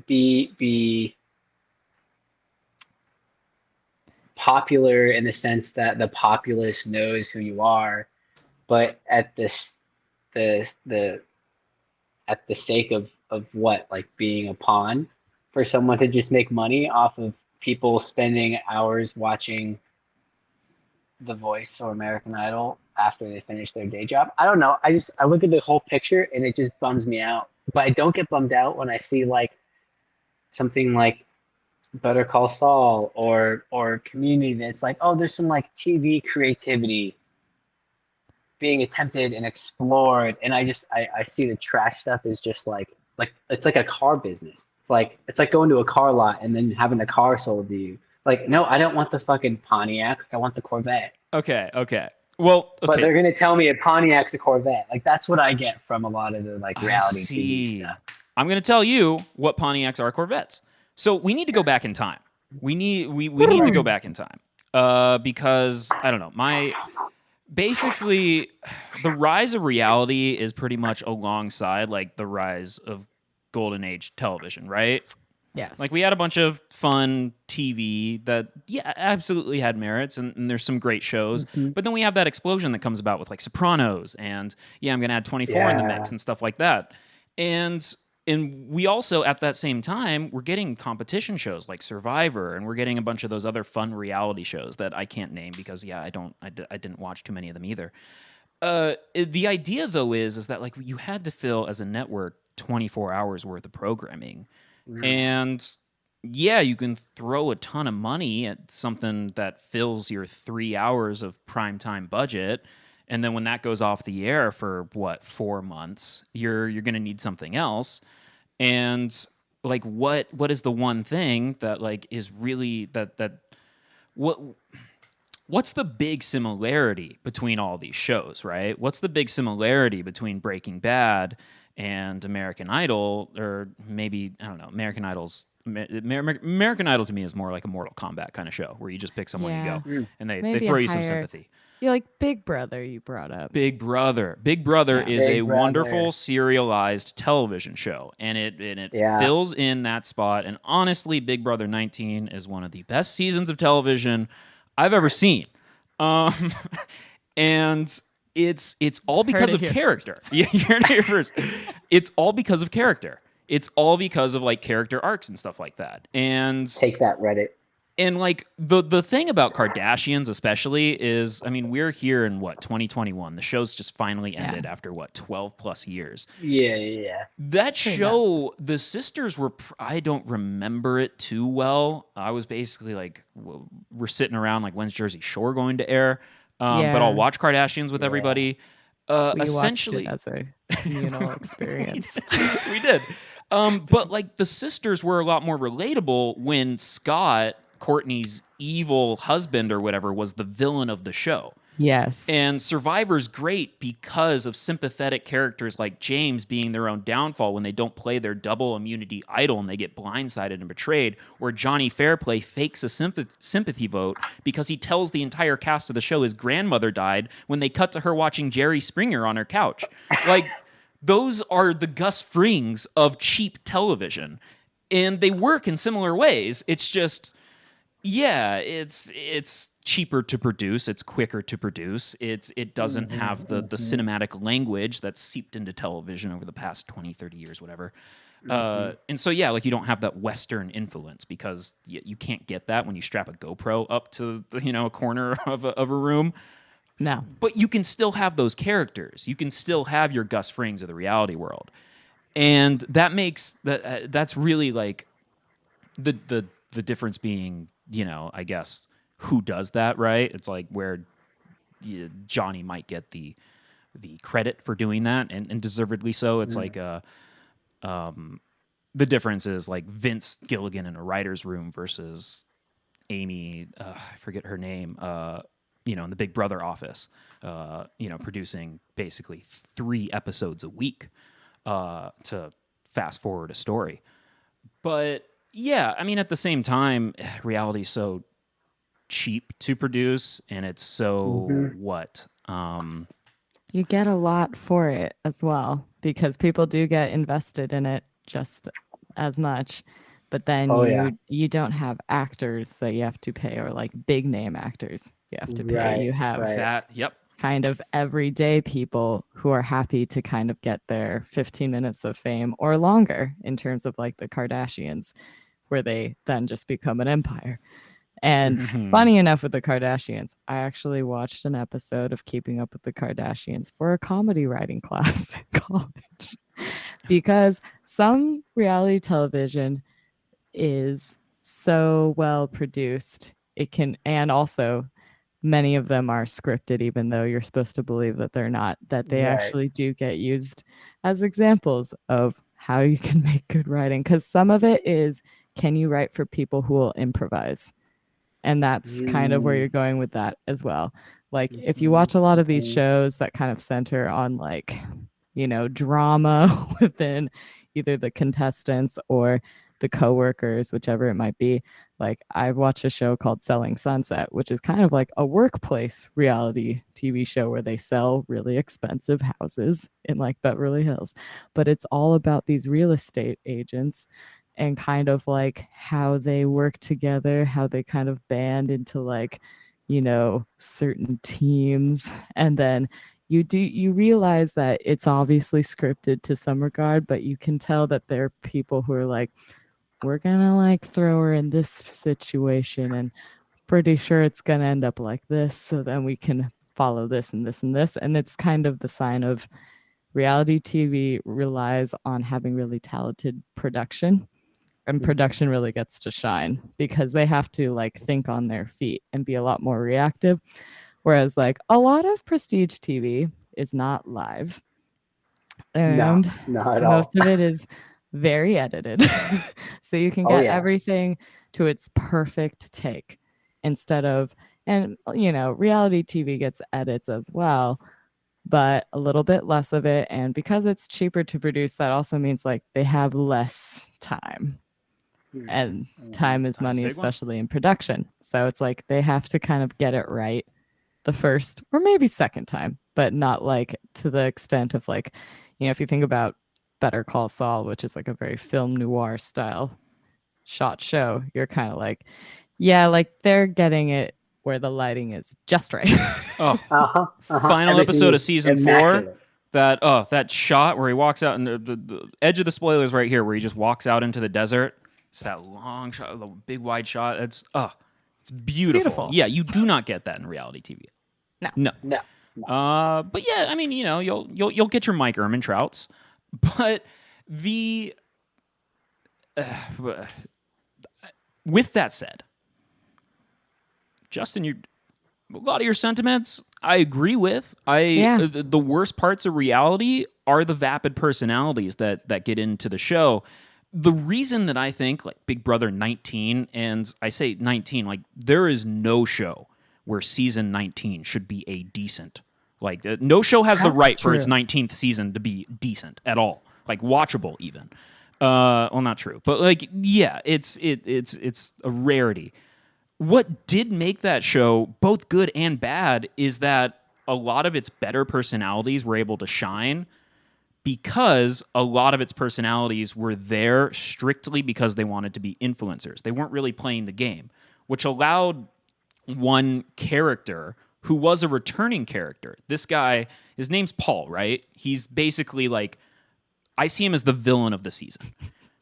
be popular in the sense that the populace knows who you are, but at the sake of what, like being a pawn for someone to just make money off of people spending hours watching The Voice or American Idol after they finish their day job. I don't know. I look at the whole picture and it just bums me out. But I don't get bummed out when I see like something like Better Call Saul or Community that's like, oh, there's some like TV creativity being attempted and explored, and I see the trash stuff is just like it's like a car business. It's like going to a car lot and then having a car sold to you. Like, no, I don't want the fucking Pontiac. I want the Corvette. Okay. Well, But okay. they're gonna tell me a Pontiac's a Corvette. Like that's what I get from a lot of the like I reality TV see. stuff. I'm going to tell you what Pontiacs are Corvettes. So we need to go back in time. We need to go back in time. Because I don't know. Basically the rise of reality is pretty much alongside like the rise of golden age television, right? Yes. Like we had a bunch of fun TV that absolutely had merits and there's some great shows. Mm-hmm. But then we have that explosion that comes about with like Sopranos and I'm going to add 24 in the mix and stuff like that. And we also at that same time we're getting competition shows like Survivor, and we're getting a bunch of those other fun reality shows that I can't name because I didn't watch too many of them either. The idea though is that like you had to fill as a network 24 hours worth of programming. And you can throw a ton of money at something that fills your 3 hours of primetime budget. And then when that goes off the air for 4 months, you're going to need something else. And like, what is the one thing that like is really what's the big similarity between all these shows, right? What's the big similarity between Breaking Bad and American Idol, or maybe I don't know. American Idol to me is more like a Mortal Kombat kind of show where you just pick someone you go and they throw you some sympathy. You like Big Brother you brought up. Big Brother is a wonderful serialized television show, and it fills in that spot. And honestly, Big Brother 19 is one of the best seasons of television I've ever seen. And it's all because of character. You heard it here first. It's all because of character. It's all because of like character arcs and stuff like that. And take that, Reddit. And like the thing about Kardashians especially is, I mean, we're here in 2021. The show's just finally ended after 12 plus years. Yeah. That show, the sisters were, I don't remember it too well. I was basically like, we're sitting around like, when's Jersey Shore going to air? But I'll watch Kardashians with everybody. We essentially, watched it as a communal experience. We did. But like the sisters were a lot more relatable when Scott, Courtney's evil husband or whatever, was the villain of the show. Yes. And Survivor's great because of sympathetic characters like James being their own downfall when they don't play their double immunity idol and they get blindsided and betrayed, or Johnny Fairplay fakes a sympathy vote because he tells the entire cast of the show his grandmother died when they cut to her watching Jerry Springer on her couch. Like, those are the Gus Frings of cheap television. And they work in similar ways. It's just... it's cheaper to produce. It's quicker to produce. It doesn't have the cinematic language that's seeped into television over the past 20, 30 years, whatever. And so, like you don't have that Western influence because you can't get that when you strap a GoPro up to a corner of a room. No. But you can still have those characters. You can still have your Gus Frings of the reality world. And that makes that's really like the difference being, I guess, who does that, right? It's like where Johnny might get the credit for doing that, and deservedly so. It's like the difference is like Vince Gilligan in a writer's room versus Amy, I forget her name, in the Big Brother office, producing basically 3 episodes a week to fast forward a story. But I mean, at the same time, reality's so cheap to produce, and it's so you get a lot for it as well, because people do get invested in it just as much, but then you don't have actors that you have to pay, or like big name actors you have to pay. You have that kind of everyday people who are happy to kind of get their 15 minutes of fame or longer, in terms of like the Kardashians, where they then just become an empire. And funny enough, with the Kardashians, I actually watched an episode of Keeping Up with the Kardashians for a comedy writing class in college, because some reality television is so well produced. And also many of them are scripted, even though you're supposed to believe that they're not, that they actually do get used as examples of how you can make good writing, because some of it is, can you write for people who will improvise? And that's kind of where you're going with that as well. Like if you watch a lot of these shows that kind of center on like, drama within either the contestants or the coworkers, whichever it might be. Like I've watched a show called Selling Sunset, which is kind of like a workplace reality TV show where they sell really expensive houses in like Beverly Hills. But it's all about these real estate agents and kind of like how they work together, how they kind of band into like, certain teams. And then you realize that it's obviously scripted to some regard, but you can tell that there are people who are like, we're gonna like throw her in this situation and pretty sure it's gonna end up like this, so then we can follow this and this and this. And it's kind of the sign of reality TV relies on having really talented production, and production really gets to shine because they have to like think on their feet and be a lot more reactive. Whereas like a lot of prestige TV is not live, No, and not at all. most of it is very edited. So you can Oh get yeah. everything to its perfect take instead of, and reality TV gets edits as well, but a little bit less of it. And because it's cheaper to produce, that also means like they have less time. And time is Time's a money, big one. especially in production. So it's like they have to kind of get it right the first or maybe second time, but not like to the extent of like, if you think about Better Call Saul, which is like a very film noir style shot show, you're kind of like, yeah, like they're getting it where the lighting is just right. Oh, final Everything episode of is season 4. immaculate. That shot where he walks out, and the edge of the spoilers right here, where he just walks out into the desert. It's that long shot, the big wide shot. It's beautiful. Beautiful. Yeah, you do not get that in reality TV. No. No. But yeah, I mean, you'll get your Mike Ehrmantrauts, but the with that said, Justin, a lot of your sentiments I agree with. The worst parts of reality are the vapid personalities that get into the show. The reason that I think like Big Brother 19, and I say 19, like there is no show where season 19 should be a decent. Like no show has the right for its 19th season to be decent at all, like watchable even. Well, not true, but like yeah, it's a rarity. What did make that show both good and bad is that a lot of its better personalities were able to shine because a lot of its personalities were there strictly because they wanted to be influencers. They weren't really playing the game, which allowed one character who was a returning character. This guy, his name's Paul, right? He's basically like, I see him as the villain of the season.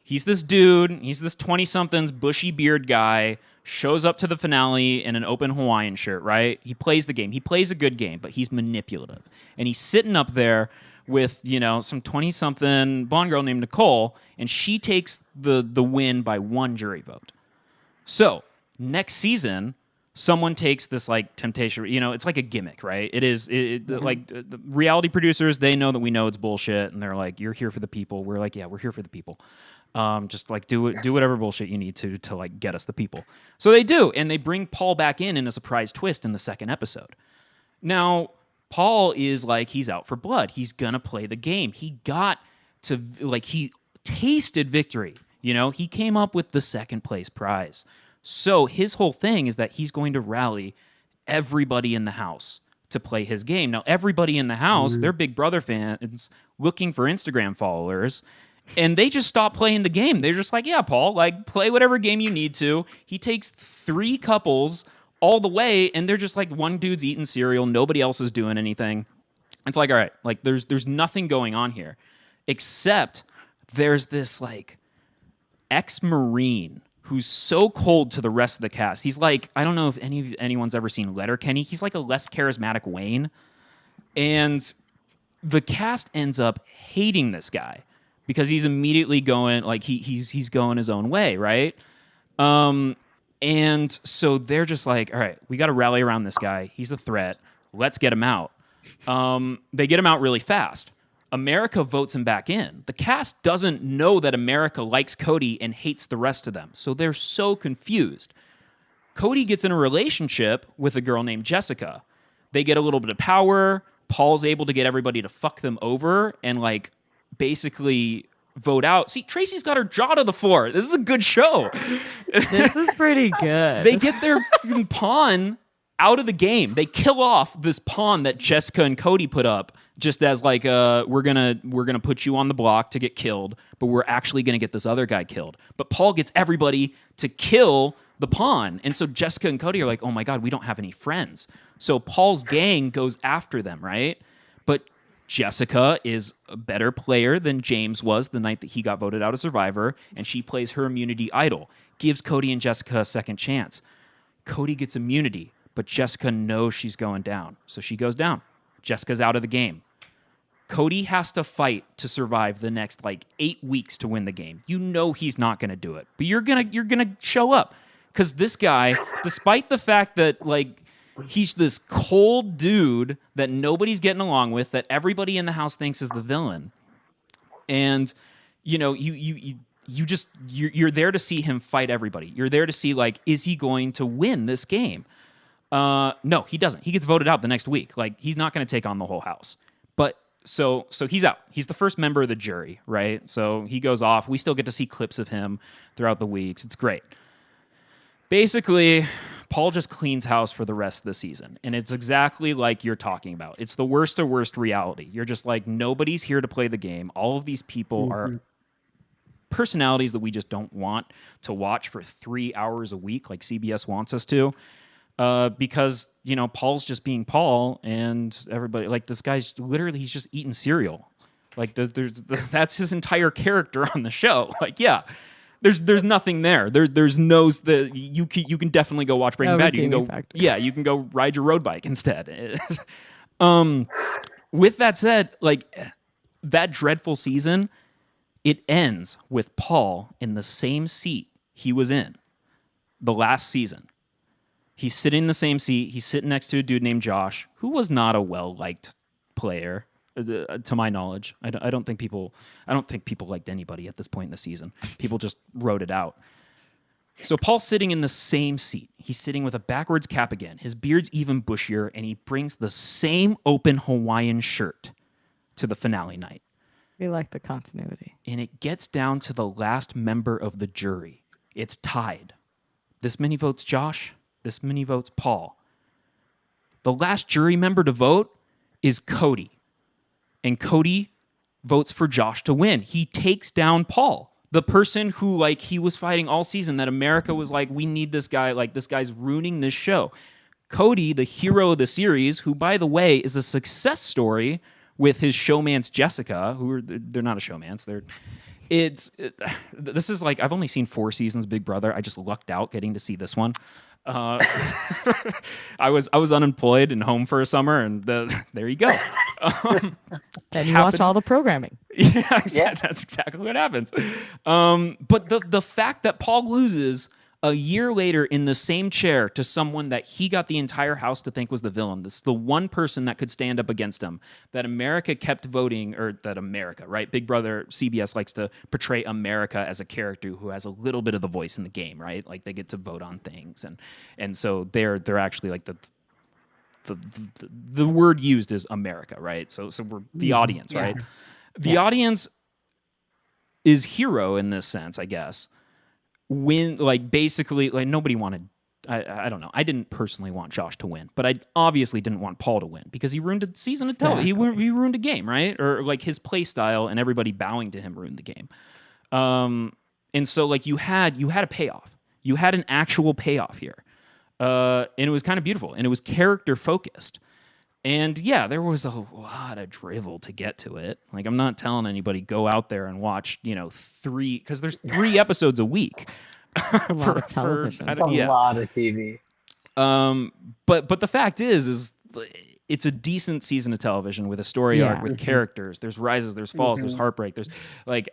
He's this dude, he's this 20-somethings bushy beard guy, shows up to the finale in an open Hawaiian shirt, right? He plays the game. He plays a good game, but he's manipulative. And he's sitting up there with, some 20-something blonde girl named Nicole, and she takes the win by one jury vote. So, next season, someone takes this like temptation, it's like a gimmick, right? It is like the reality producers, they know that we know it's bullshit, and they're like, you're here for the people. We're like, yeah, we're here for the people. Just like do whatever bullshit you need to like get us the people. So they do, and they bring Paul back in a surprise twist in the second episode. Now, Paul is like, he's out for blood. He's gonna play the game. He got to he tasted victory. He came up with the second place prize. So his whole thing is that he's going to rally everybody in the house to play his game. Now, everybody in the house, they're Big Brother fans looking for Instagram followers, and they just stop playing the game. They're just like, yeah, Paul, like play whatever game you need to. He takes 3 couples all the way, and they're just like, one dude's eating cereal, nobody else is doing anything. It's like, all right, like there's nothing going on here, except there's this like ex-Marine who's so cold to the rest of the cast. He's like, I don't know if anyone's ever seen Letterkenny. He's like a less charismatic Wayne. And the cast ends up hating this guy because he's immediately going, like, he's going his own way, right? And so they're just like, all right, we got to rally around this guy. He's a threat. Let's get him out. They get him out really fast. America votes him back in. The cast doesn't know that America likes Cody and hates the rest of them, so they're so confused. Cody gets in a relationship with a girl named Jessica. They get a little bit of power. Paul's able to get everybody to fuck them over and like basically vote out. See, Tracy's got her jaw to the floor. This is a good show. This is pretty good. They get their pawn out of the game. They kill off this pawn that Jessica and Cody put up just as like we're gonna put you on the block to get killed, but we're actually gonna get this other guy killed. But Paul gets everybody to kill the pawn. And so Jessica and Cody are like, oh my God, we don't have any friends. So Paul's gang goes after them, right? But Jessica is a better player than James was the night that he got voted out as Survivor, and she plays her immunity idol, gives Cody and Jessica a second chance. Cody gets immunity, but Jessica knows she's going down, so she goes down. Jessica's out of the game. Cody has to fight to survive the next like 8 weeks to win the game. You know he's not going to do it, but you're gonna show up because this guy, despite the fact that like he's this cold dude that nobody's getting along with, that everybody in the house thinks is the villain, and you know you're there to see him fight everybody. You're there to see like, is he going to win this game? No, he doesn't. He gets voted out the next week. Like he's not going to take on the whole house. But so he's out. He's the first member of the jury, right? So he goes off. We still get to see clips of him throughout the weeks. It's great. Basically, Paul just cleans house for the rest of the season. And it's exactly like you're talking about. It's the worst of worst reality. You're just like, nobody's here to play the game. All of these people are personalities that we just don't want to watch for 3 hours a week like CBS wants us to. Because, you know, Paul's just being Paul, and everybody, like, this guy's literally, he's just eating cereal. Like, that's his entire character on the show. Like, yeah, there's nothing there. There's no, you can definitely go watch Breaking Bad. You can go, yeah, you can go ride your road bike instead. With that said, like, that dreadful season, it ends with Paul in the same seat he was in the last season. He's sitting in the same seat. He's sitting next to a dude named Josh, who was not a well-liked player, to my knowledge. I don't think people liked anybody at this point in the season. People just wrote it out. So Paul's sitting in the same seat. He's sitting with a backwards cap again. His beard's even bushier, and he brings the same open Hawaiian shirt to the finale night. We like the continuity. And it gets down to the last member of the jury. It's tied. This many votes Josh. This many votes Paul. The last jury member to vote is Cody. And Cody votes for Josh to win. He takes down Paul, the person who, like, he was fighting all season, that America was like, we need this guy. Like, this guy's ruining this show. Cody, the hero of the series, who, by the way, is a success story with his showmance Jessica, they're not a showmance. This is like, I've only seen 4 seasons of Big Brother. I just lucked out getting to see this one. I was unemployed and home for a summer, and there you go. Then you watch all the programming. Yeah, that's exactly what happens. But the fact that Paul loses a year later in the same chair to someone that he got the entire house to think was the villain, this is the one person that could stand up against him, that America kept voting, or that America, right? Big Brother, CBS likes to portray America as a character who has a little bit of the voice in the game, right? Like, they get to vote on things, and so they're actually like the word used is America, right? So we're the audience, right? The audience is hero in this sense, I guess. When, like, basically, like, nobody wanted, I don't know. I didn't personally want Josh to win, but I obviously didn't want Paul to win because he ruined a season of television. He ruined a game, right? Or like his play style and everybody bowing to him ruined the game. And so, like, you had a payoff. You had an actual payoff here. And it was kind of beautiful, and it was character focused. And yeah, there was a lot of drivel to get to it. Like, I'm not telling anybody go out there and watch, 3, because there's 3 episodes a week. A lot of television. A lot of TV. But the fact is it's a decent season of television with a story arc, with characters. There's rises, there's falls, there's heartbreak. There's like,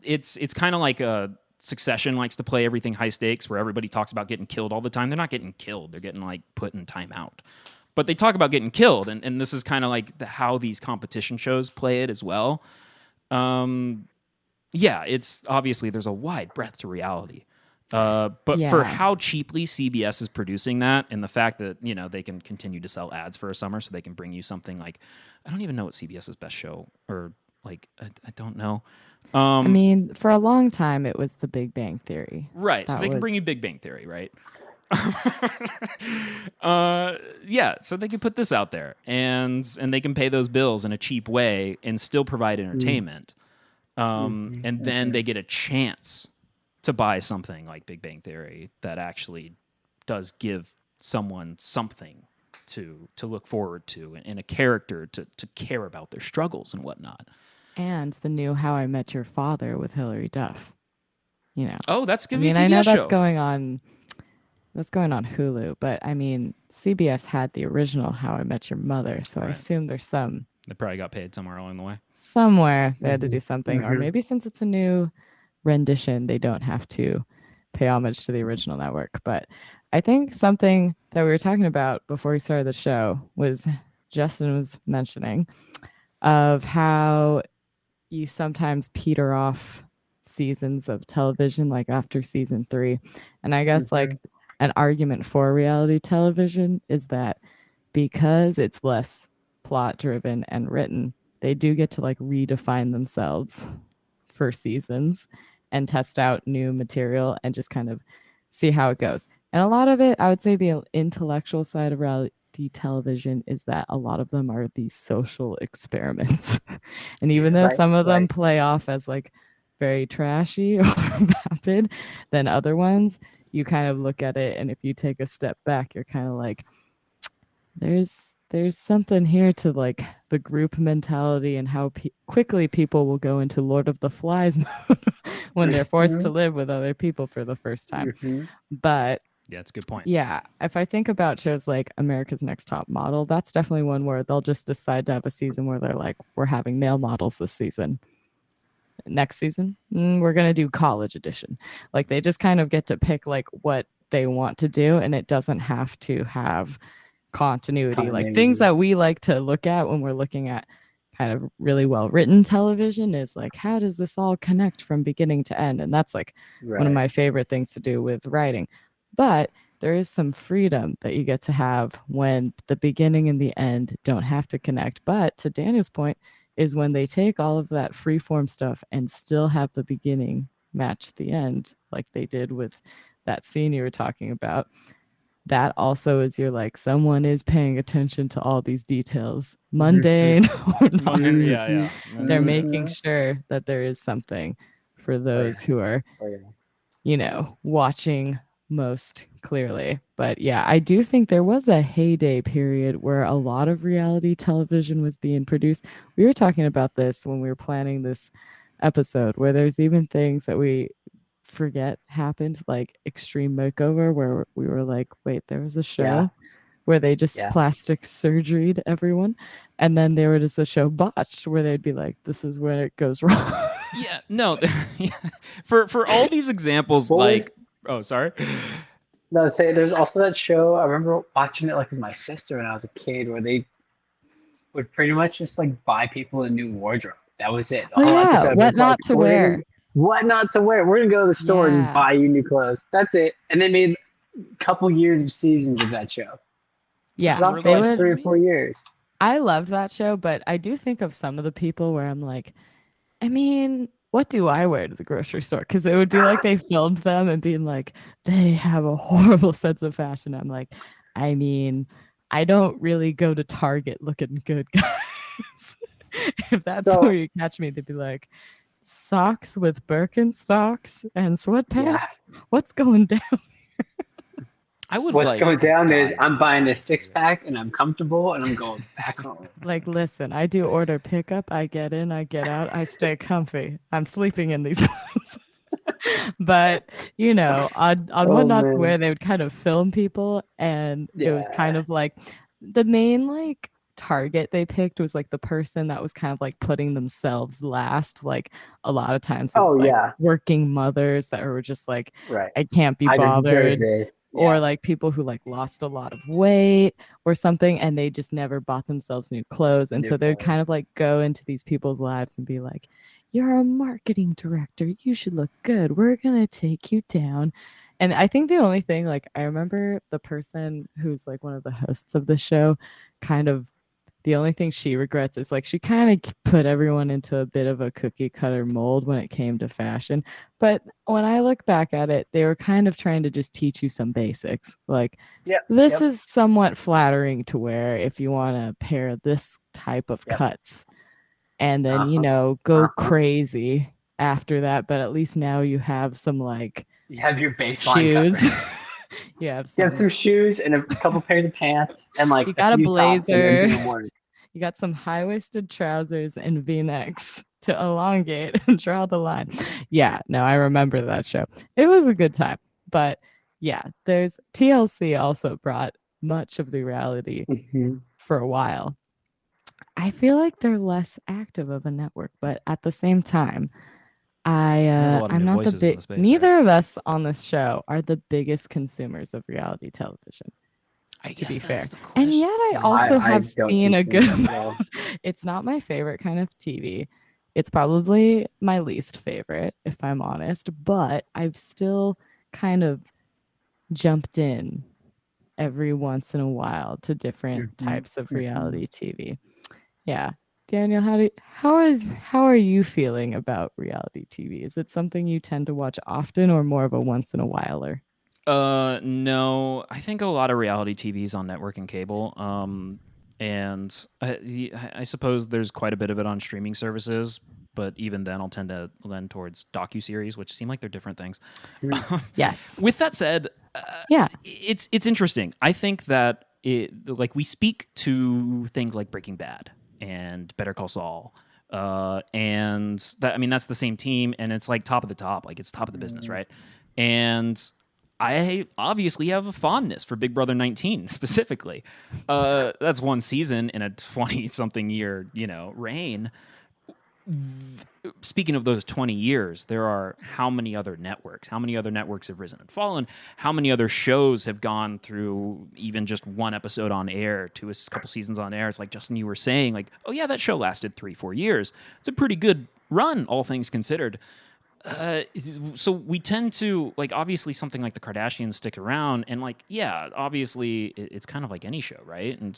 it's kind of like a Succession likes to play everything high stakes, where everybody talks about getting killed all the time. They're not getting killed. They're getting, like, put in timeout. but they talk about getting killed, and this is kind of like how these competition shows play it as well. Yeah, it's obviously there's a wide breadth to reality. But for how cheaply CBS is producing that, and the fact that they can continue to sell ads for a summer, so they can bring you something like, I don't even know what CBS's best show, or like I don't know. I mean, for a long time it was The Big Bang Theory. Right, so they can bring you Big Bang Theory, right? Yeah, so they can put this out there, and they can pay those bills in a cheap way and still provide entertainment. And then they get a chance to buy something like Big Bang Theory that actually does give someone something to look forward to, and a character to care about their struggles and whatnot. And the new How I Met Your Father with Hilary Duff. Oh, that's gonna be a CBS I know show. that's going on Hulu, but I mean, CBS had the original How I Met Your Mother, so I assume there's They probably got paid somewhere along the way. Somewhere they had to do something, or maybe since it's a new rendition, they don't have to pay homage to the original network. But I think something that we were talking about before we started the show was Justin was mentioning of how you sometimes peter off seasons of television, like after season 3. And I guess like an argument for reality television is that because it's less plot driven and written, they do get to like redefine themselves for seasons and test out new material and just kind of see how it goes. And a lot of it, I would say the intellectual side of reality television is that a lot of them are these social experiments. And even though some of them play off as like very trashy or vapid than other ones, you kind of look at it, and if you take a step back, you're kind of like, there's something here to like the group mentality and how quickly people will go into Lord of the Flies mode when they're forced to live with other people for the first time. But yeah, that's a good point. Yeah, if I think about shows like America's Next Top Model, that's definitely one where they'll just decide to have a season where they're like, we're having male models this season. Next season, we're going to do college edition. Like they just kind of get to pick like what they want to do, and it doesn't have to have continuity. Like things that we like to look at when we're looking at kind of really well written television is like, how does this all connect from beginning to end? And that's like one of my favorite things to do with writing. But there is some freedom that you get to have when the beginning and the end don't have to connect. But to Daniel's point is when they take all of that freeform stuff and still have the beginning match the end, like they did with that scene you were talking about. That also is you're like, someone is paying attention to all these details, mundane or not. Yeah. They're making sure that there is something for those who are, watching most clearly. But yeah, I do think there was a heyday period where a lot of reality television was being produced. We were talking about this when we were planning this episode, where there's even things that we forget happened, like Extreme Makeover, where we were like, wait, there was a show where they just plastic surgery'd everyone, and then there was a show Botched where they'd be like, this is where it goes wrong. Yeah, no. For all these examples, oh, sorry. No, say there's also that show. I remember watching it like with my sister when I was a kid, where they would pretty much just like buy people a new wardrobe. That was it. Oh yeah, what not to wear. What not to wear? We're gonna go to the store and just buy you new clothes. That's it. And they made a couple years of seasons of that show. Yeah, they like 3 or 4 years. I loved that show, but I do think of some of the people where I'm like, I mean, what do I wear to the grocery store? Because it would be like they filmed them and being like, they have a horrible sense of fashion. I'm like, I mean, I don't really go to Target looking good, guys. If that's where you catch me, they'd be like, socks with Birkenstocks and sweatpants? What's going down? What's going down is I'm buying a 6-pack and I'm comfortable and I'm going back home. Like, listen, I do order pickup. I get in, I get out, I stay comfy. I'm sleeping in these clothes. But, on What Not to Wear, they would kind of film people, and it was kind of like the main, like, target they picked was like the person that was kind of like putting themselves last. Like a lot of times it Oh was like yeah, working mothers that were just like, right. I can't be I deserve bothered, this. or Yeah. like people who like lost a lot of weight or something and they just never bought themselves new clothes. And New so they'd clothes. kind of like go into these people's lives and be like, you're a marketing director, you should look good, we're gonna take you down. And I think the only thing, like, I remember the person who's like one of the hosts of the show, kind of the only thing she regrets is like she kind of put everyone into a bit of a cookie cutter mold when it came to fashion. But when I look back at it, they were kind of trying to just teach you some basics. Like, Yep. this Yep. is somewhat flattering to wear if you want to pair this type of Yep. cuts. And then, Uh-huh. go Uh-huh. crazy after that. But at least now you have some like You have your baseline shoes. coverage. You have You have some, some shoes and a couple pairs of pants and like you a got a few tops, and you're blazer. doing work. You got some high-waisted trousers and V-necks to elongate and draw the line. Yeah, no, I remember that show. It was a good time. But yeah, there's TLC also brought much of the reality Mhm. for a while. I feel like they're less active of a network, but at the same time, There's a lot of I'm new not the voices in big the space, right? neither of us on this show are the biggest consumers of reality television, I to be guess that's fair. the And question. yet I I also I have don't seen a consume good it at amount. all. It's not my favorite kind of TV. It's probably my least favorite, if I'm honest, but I've still kind of jumped in every once in a while to different Mhm. types of Mhm. reality TV. Yeah. Daniel, how are you feeling about reality TV? Is it something you tend to watch often or more of a once in a whiler? No, I think a lot of reality TV is on network and cable. And I suppose there's quite a bit of it on streaming services, but even then, I'll tend to lend towards docuseries, which seem like they're different things. Mm. Yes. With that said, Yeah. it's interesting. I think that like we speak to things like Breaking Bad and Better Call Saul. And that, I mean, that's the same team, and it's like top of the top, like it's top of the business, Mm. right? And I obviously have a fondness for Big Brother 19 specifically. That's one season in a 20 something year, reign. Speaking of those 20 years, there are how many other networks? How many other networks have risen and fallen? How many other shows have gone through even just one episode on air to a couple seasons on air? It's like, Justin, you were saying, like, oh, yeah, that show lasted 3-4 years. It's a pretty good run, all things considered. uh, so we tend to like obviously something like the Kardashians stick around, and like yeah, obviously it's kind of like any show, right? And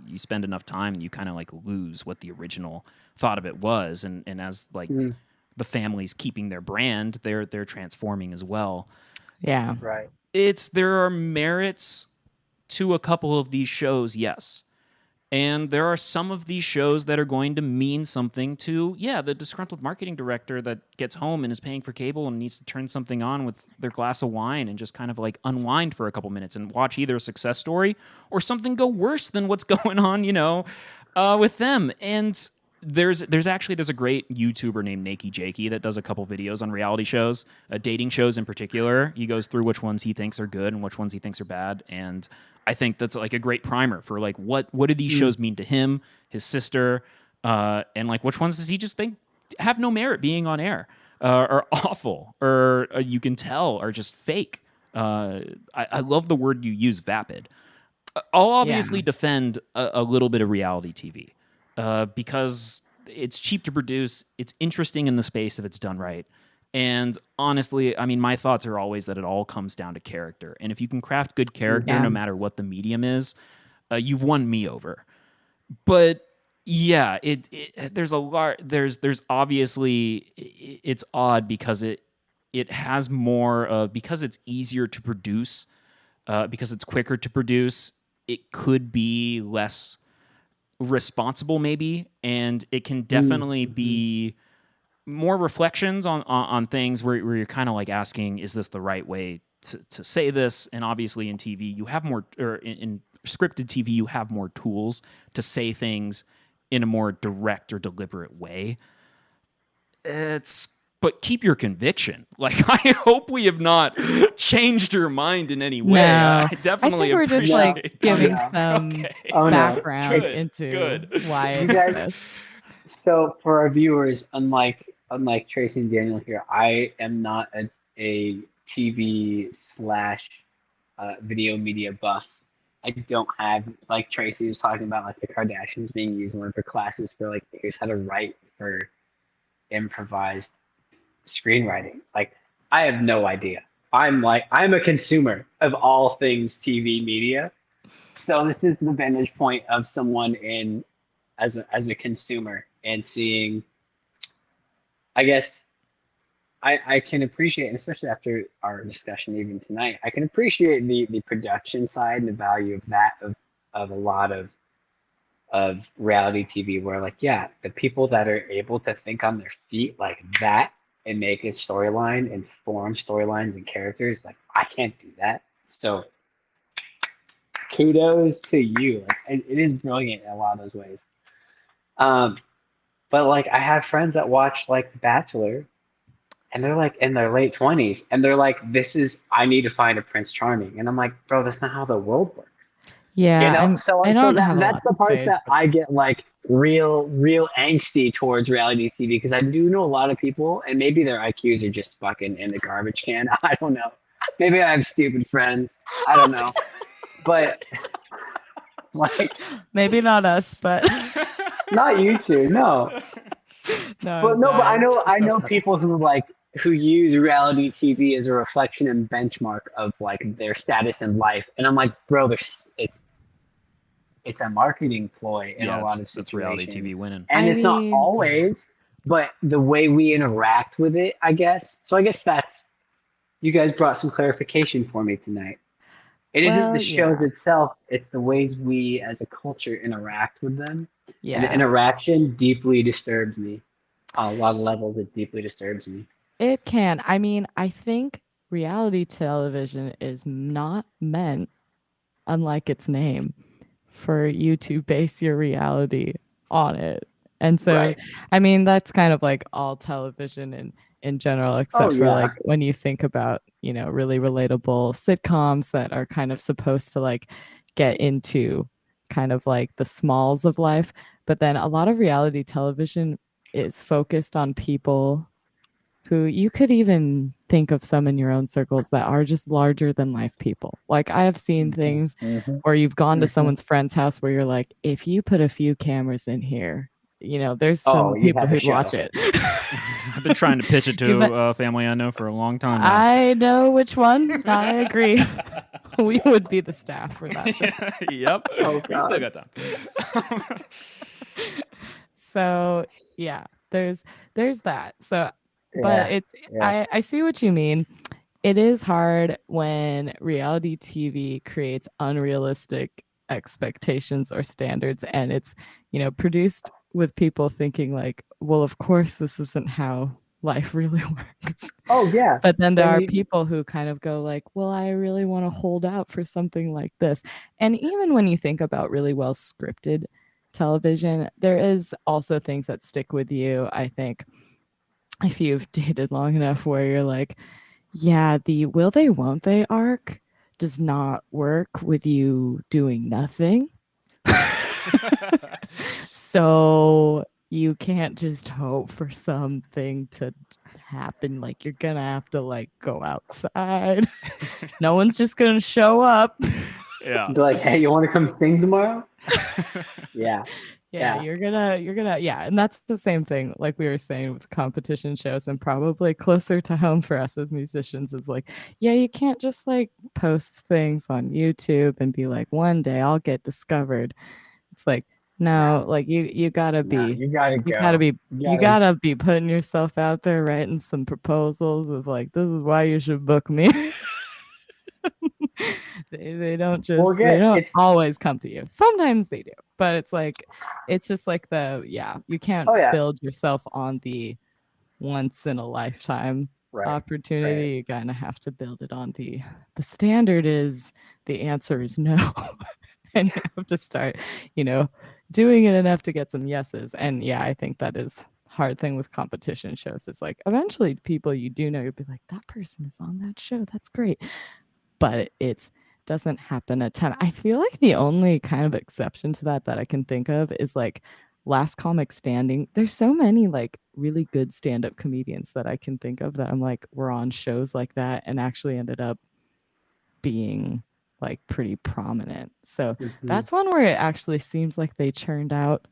you spend enough time, and you kind of like lose what the original thought of it was, and as like Mm. the families keeping their brand, they're transforming as well. Yeah. Right. There are merits to a couple of these shows, yes. And there are some of these shows that are going to mean something to, yeah, the disgruntled marketing director that gets home and is paying for cable and needs to turn something on with their glass of wine and just kind of like unwind for a couple minutes and watch either a success story or something go worse than what's going on, with them. And there's a great YouTuber named Nakey Jakey that does a couple videos on reality shows, dating shows in particular. He goes through which ones he thinks are good and which ones he thinks are bad, and I think that's like a great primer for like what do these Mm. shows mean to him, his sister, and like which ones does he just think have no merit being on air, or awful, or you can tell are just fake. I love the word you use, vapid. I'll Yeah. obviously defend a little bit of reality TV because it's cheap to produce. It's interesting in the space if it's done right. And honestly, I mean, my thoughts are always that it all comes down to character. And if you can craft good character, Yeah. no matter what the medium is, you've won me over. But yeah, there's a lot. There's obviously it's odd because it has more of because it's easier to produce, because it's quicker to produce. It could be less responsible, maybe, and it can Mm. definitely Mhm. be more reflections on things where you're kind of like asking, is this the right way to say this? And obviously in TV, you have more, or in scripted TV, you have more tools to say things in a more direct or deliberate way. It's but keep your conviction. Like, I hope we have not changed your mind in any way. No, I definitely think we're appreciate just like giving no. some Okay. background Good, into good. why You it guys, exists. so for our viewers, unlike Tracy and Daniel here, I am not a TV slash video media buff. I don't have, like Tracy was talking about, like the Kardashians being used in one of her classes for like here's how to write for improvised screenwriting. Like I have no idea. I'm a consumer of all things TV media. So this is the vantage point of someone in as a consumer and seeing, I guess I can appreciate, and especially after our discussion even tonight, I can appreciate the production side and the value of that of a lot of reality TV where like yeah, the people that are able to think on their feet like that and make a storyline and form storylines and characters, like I can't do that. So kudos to you. Like, it is brilliant in a lot of those ways. Um, but like I have friends that watch like Bachelor and they're like in their late 20s and they're like, this is, I need to find a Prince Charming. And I'm like, bro, that's not how the world works. You Yeah, know? So I so don't have a that's lot the to part say that for I that. get like real angsty towards reality TV because I do know a lot of people and maybe their IQs are just fucking in the garbage can. I don't know. Maybe I have stupid friends. I don't know. But like Maybe not us, but not you two, no. no, But I'm no, but dying. I It's so know funny. people who use reality TV as a reflection and benchmark of like their status in life, and I'm like, bro, it's a marketing ploy in a Yeah, lot of it's reality situations, TV winning. and I it's not mean, yeah. always, but the way we interact with it, I guess. So I guess that's you guys brought some clarification for me tonight. It isn't the Well, shows yeah. itself; it's the ways we as a culture interact with them, and the Yeah. interaction deeply disturbs me. On a lot of levels, it deeply disturbs me. It can. I mean, I think reality television is not meant, unlike its name, for you to base your reality on it. And so, Right. I mean, that's kind of like all television in general, Oh except for yeah. like when you think about, really relatable sitcoms that are kind of supposed to like get into kind of like the smalls of life. But then a lot of reality television is focused on people who you could even think of some in your own circles that are just larger than life people. Like I have seen hmm things hmm or you've gone to hmm someone's friend's house where you're like, if you put a few cameras in here, there's Oh, some you'd people have a who'd watch show. it. I've been trying to pitch it You've to been, a family I know for a long time now. I know which one. I agree. We would be the staff for that show. Yep. Oh We still God. got time. So yeah, there's that. So, but Yeah. it Yeah. I see what you mean. It is hard when reality TV creates unrealistic expectations or standards and it's, produced with people thinking like, well, of course this isn't how life really works. Oh yeah. But then there Then are you. people who kind of go like, well, I really want to hold out for something like this. And even when you think about really well scripted television, there is also things that stick with you, I think, if you've dated long enough where you're like, yeah, the will they, won't they arc does not work with you doing nothing. So you can't just hope for something to happen. Like you're gonna have to like go outside. No one's just gonna show up. Yeah. Be like, hey, you want to come sing tomorrow? Yeah. Yeah, Yeah. you're gonna yeah, and that's the same thing like we were saying with competition shows and probably closer to home for us as musicians is like, yeah, you can't just like post things on YouTube and be like one day I'll get discovered. It's like No. no, like you gotta No. be You gotta you gotta go. be You you gotta. gotta be putting yourself out there writing some proposals of like this is why you should book me. They don't Well, just they again, don't it's. always come to you. Sometimes they do, but it's just like you can't Oh yeah. build yourself on the once in a lifetime Right. Right. opportunity. You're gonna have to build it on the standard is the answer is no. And you have to start, you know, doing it enough to get some yeses. And yeah, I think that is hard thing with competition shows is like eventually people you do know, you'll be like, that person is on that show. That's great. But it doesn't happen a ton. I feel like the only kind of exception to that I can think of is like Last Comic Standing. There's so many like really good stand-up comedians that I can think of that I'm like were on shows like that and actually ended up being like pretty prominent. So that's one where it actually seems like they churned out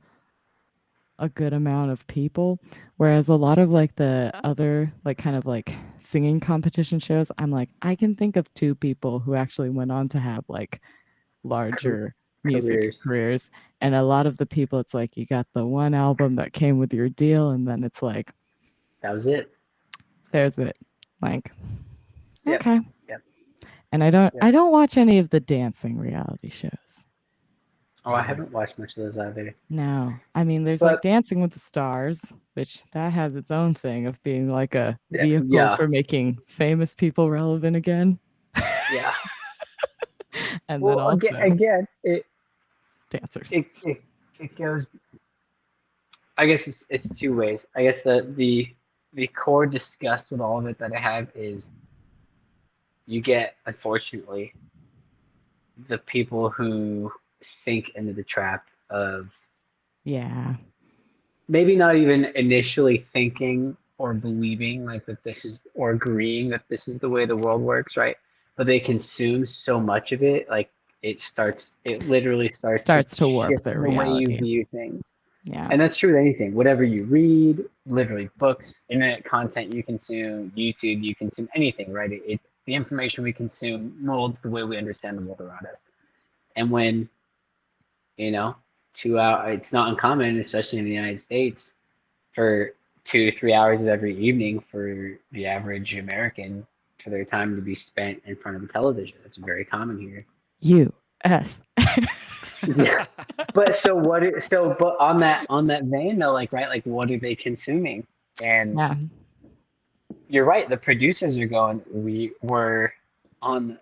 a good amount of people, whereas a lot of like the other like kind of like singing competition shows, I'm like, I can think of 2 people who actually went on to have like larger music careers. And a lot of the people, it's like you got the one album that came with your deal, and then it's like that was it. There's it. Like, Yep. okay. Yep. And I don't watch any of the dancing reality shows. Oh, I haven't watched much of those either. No. I mean, there's like Dancing with the Stars, which that has its own thing of being like a vehicle for making famous people relevant again. Yeah. And then also again, dancers. It goes. I guess it's 2 ways. I guess the core disgust with all of it that I have is you get, unfortunately, the people who sink into the trap of maybe not even initially thinking or believing like that this is, or agreeing that this is the way the world works, right? But they consume so much of it, like it literally starts to warp their reality. The way you view things. Yeah. And that's true with anything. Whatever you read, literally books, internet content you consume, YouTube, you consume anything, right? The information we consume molds the way we understand the world around us. And when, 2 hours, it's not uncommon, especially in the United States, for 2 to 3 hours of every evening for the average American for their time to be spent in front of the television. That's very common here. U.S. Yeah. But on that vein though, like, right, like what are they consuming? And you're right, the producers are going, we're on,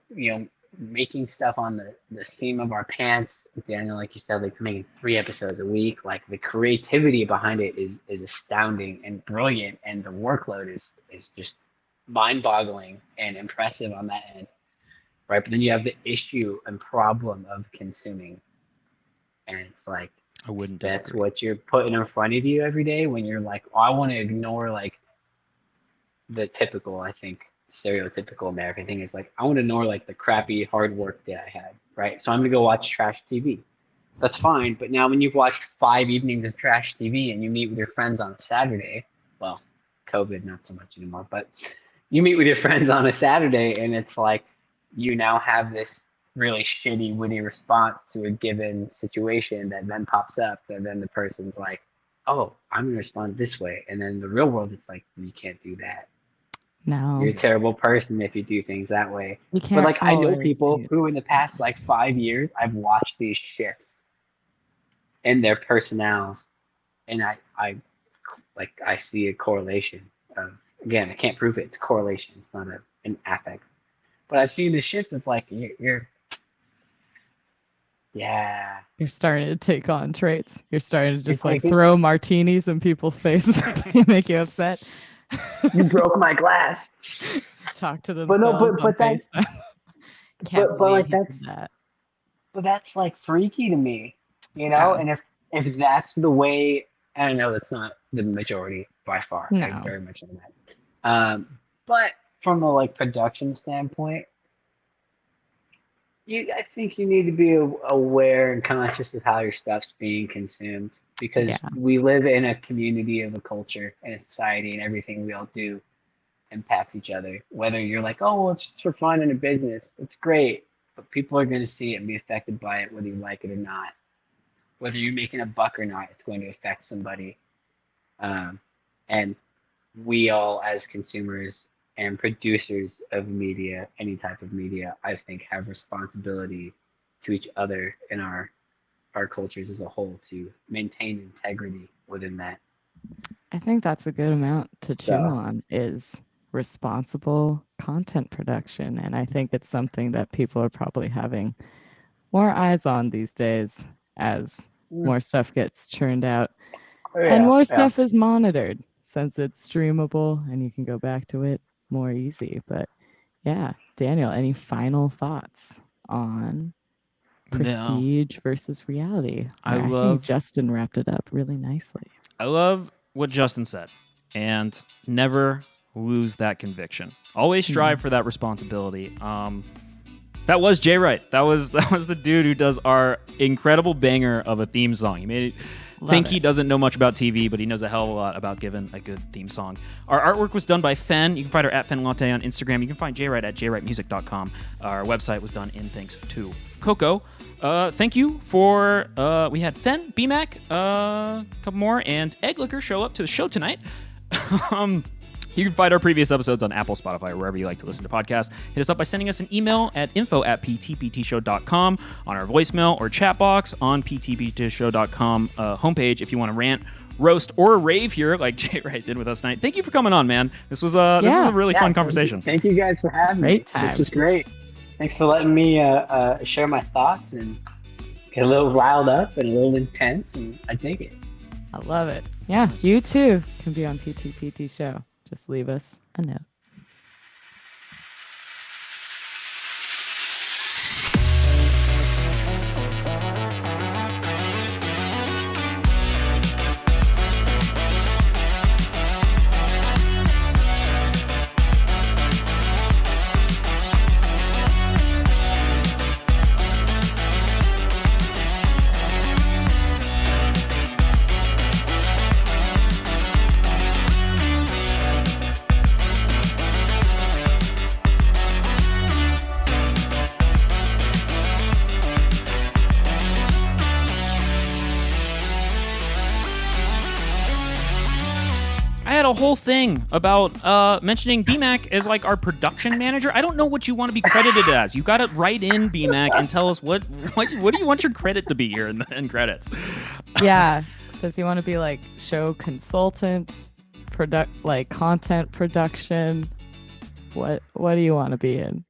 making stuff on the seam of our pants. Daniel, like you said, like making 3 episodes a week. Like the creativity behind it is astounding and brilliant, and the workload is just mind-boggling and impressive on that end, right? But then you have the issue and problem of consuming, and it's like, I wouldn't disagree. That's what you're putting in front of you every day when you're like, oh, I want to ignore like the typical, I think, stereotypical American thing is like, I want to ignore like the crappy hard work that I had, right? So I'm gonna go watch trash TV. That's fine, but now when you've watched 5 evenings of trash TV and you meet with your friends on a Saturday, well, COVID not so much anymore, but you meet with your friends on a Saturday and it's like you now have this really shitty, witty response to a given situation that then pops up, and then the person's like, oh, I'm gonna respond this way, and then in the real world it's like, you can't do that. No, you're a terrible person if you do things that way. You can't. But like, I know people who in the past like 5 years, I've watched these shifts in their personnels, and I see a correlation. Again, I can't prove it. It's a correlation. It's not an affect. But I've seen the shift of like you're starting to take on traits. You're starting to just like throw martinis in people's faces to make you upset. You broke my glass. Talk to them. But no, but that's but like that's like freaky to me, And if that's the way, and I know that's not the majority by far. No. I very much know that. But from a like production standpoint, I think you need to be aware and conscious of how your stuff's being consumed, because we live in a community of a culture and a society, and everything we all do impacts each other. Whether you're like, oh, well, it's just for fun in a business, it's great, but people are going to see it and be affected by it, whether you like it or not. Whether you're making a buck or not, it's going to affect somebody. And we all, as consumers and producers of media, any type of media, I think have responsibility to each other in our cultures as a whole to maintain integrity within that. I think that's a good amount to chew on, is responsible content production. And I think it's something that people are probably having more eyes on these days as more stuff gets churned out. And more stuff is monitored since it's streamable and you can go back to it more easy. But yeah, Daniel, any final thoughts on prestige versus reality? I think Justin wrapped it up really nicely. I love what Justin said, and never lose that conviction. Always strive for that responsibility. That was J-Wright. That was the dude who does our incredible banger of a theme song. He made it. He doesn't know much about TV, but he knows a hell of a lot about giving a good theme song. Our artwork was done by Fen. You can find her at Fen Latte on Instagram. You can find J-Wright at jwrightmusic.com. Our website was done in thanks to Coco. Thank you for, we had Fen, BMAC, a couple more, and Egg Liquor show up to the show tonight. You can find our previous episodes on Apple, Spotify, or wherever you like to listen to podcasts. Hit us up by sending us an email at info@ptptshow.com, on our voicemail or chat box on ptptshow.com homepage if you want to rant, roast, or rave here like J-Wright did with us tonight. Thank you for coming on, man. This was a really fun conversation. Thank you guys for having me. Great time. This was great. Thanks for letting me share my thoughts and get a little riled up and a little intense, and I dig it. I love it. Yeah, you too can be on PTPT Show. Just leave us a note. A whole thing about mentioning BMAC as like our production manager. I don't know what you want to be credited as. You got to write in BMAC and tell us what do you want your credit to be here in the end credits. Yeah, does he want to be like show consultant, content production? What do you want to be in?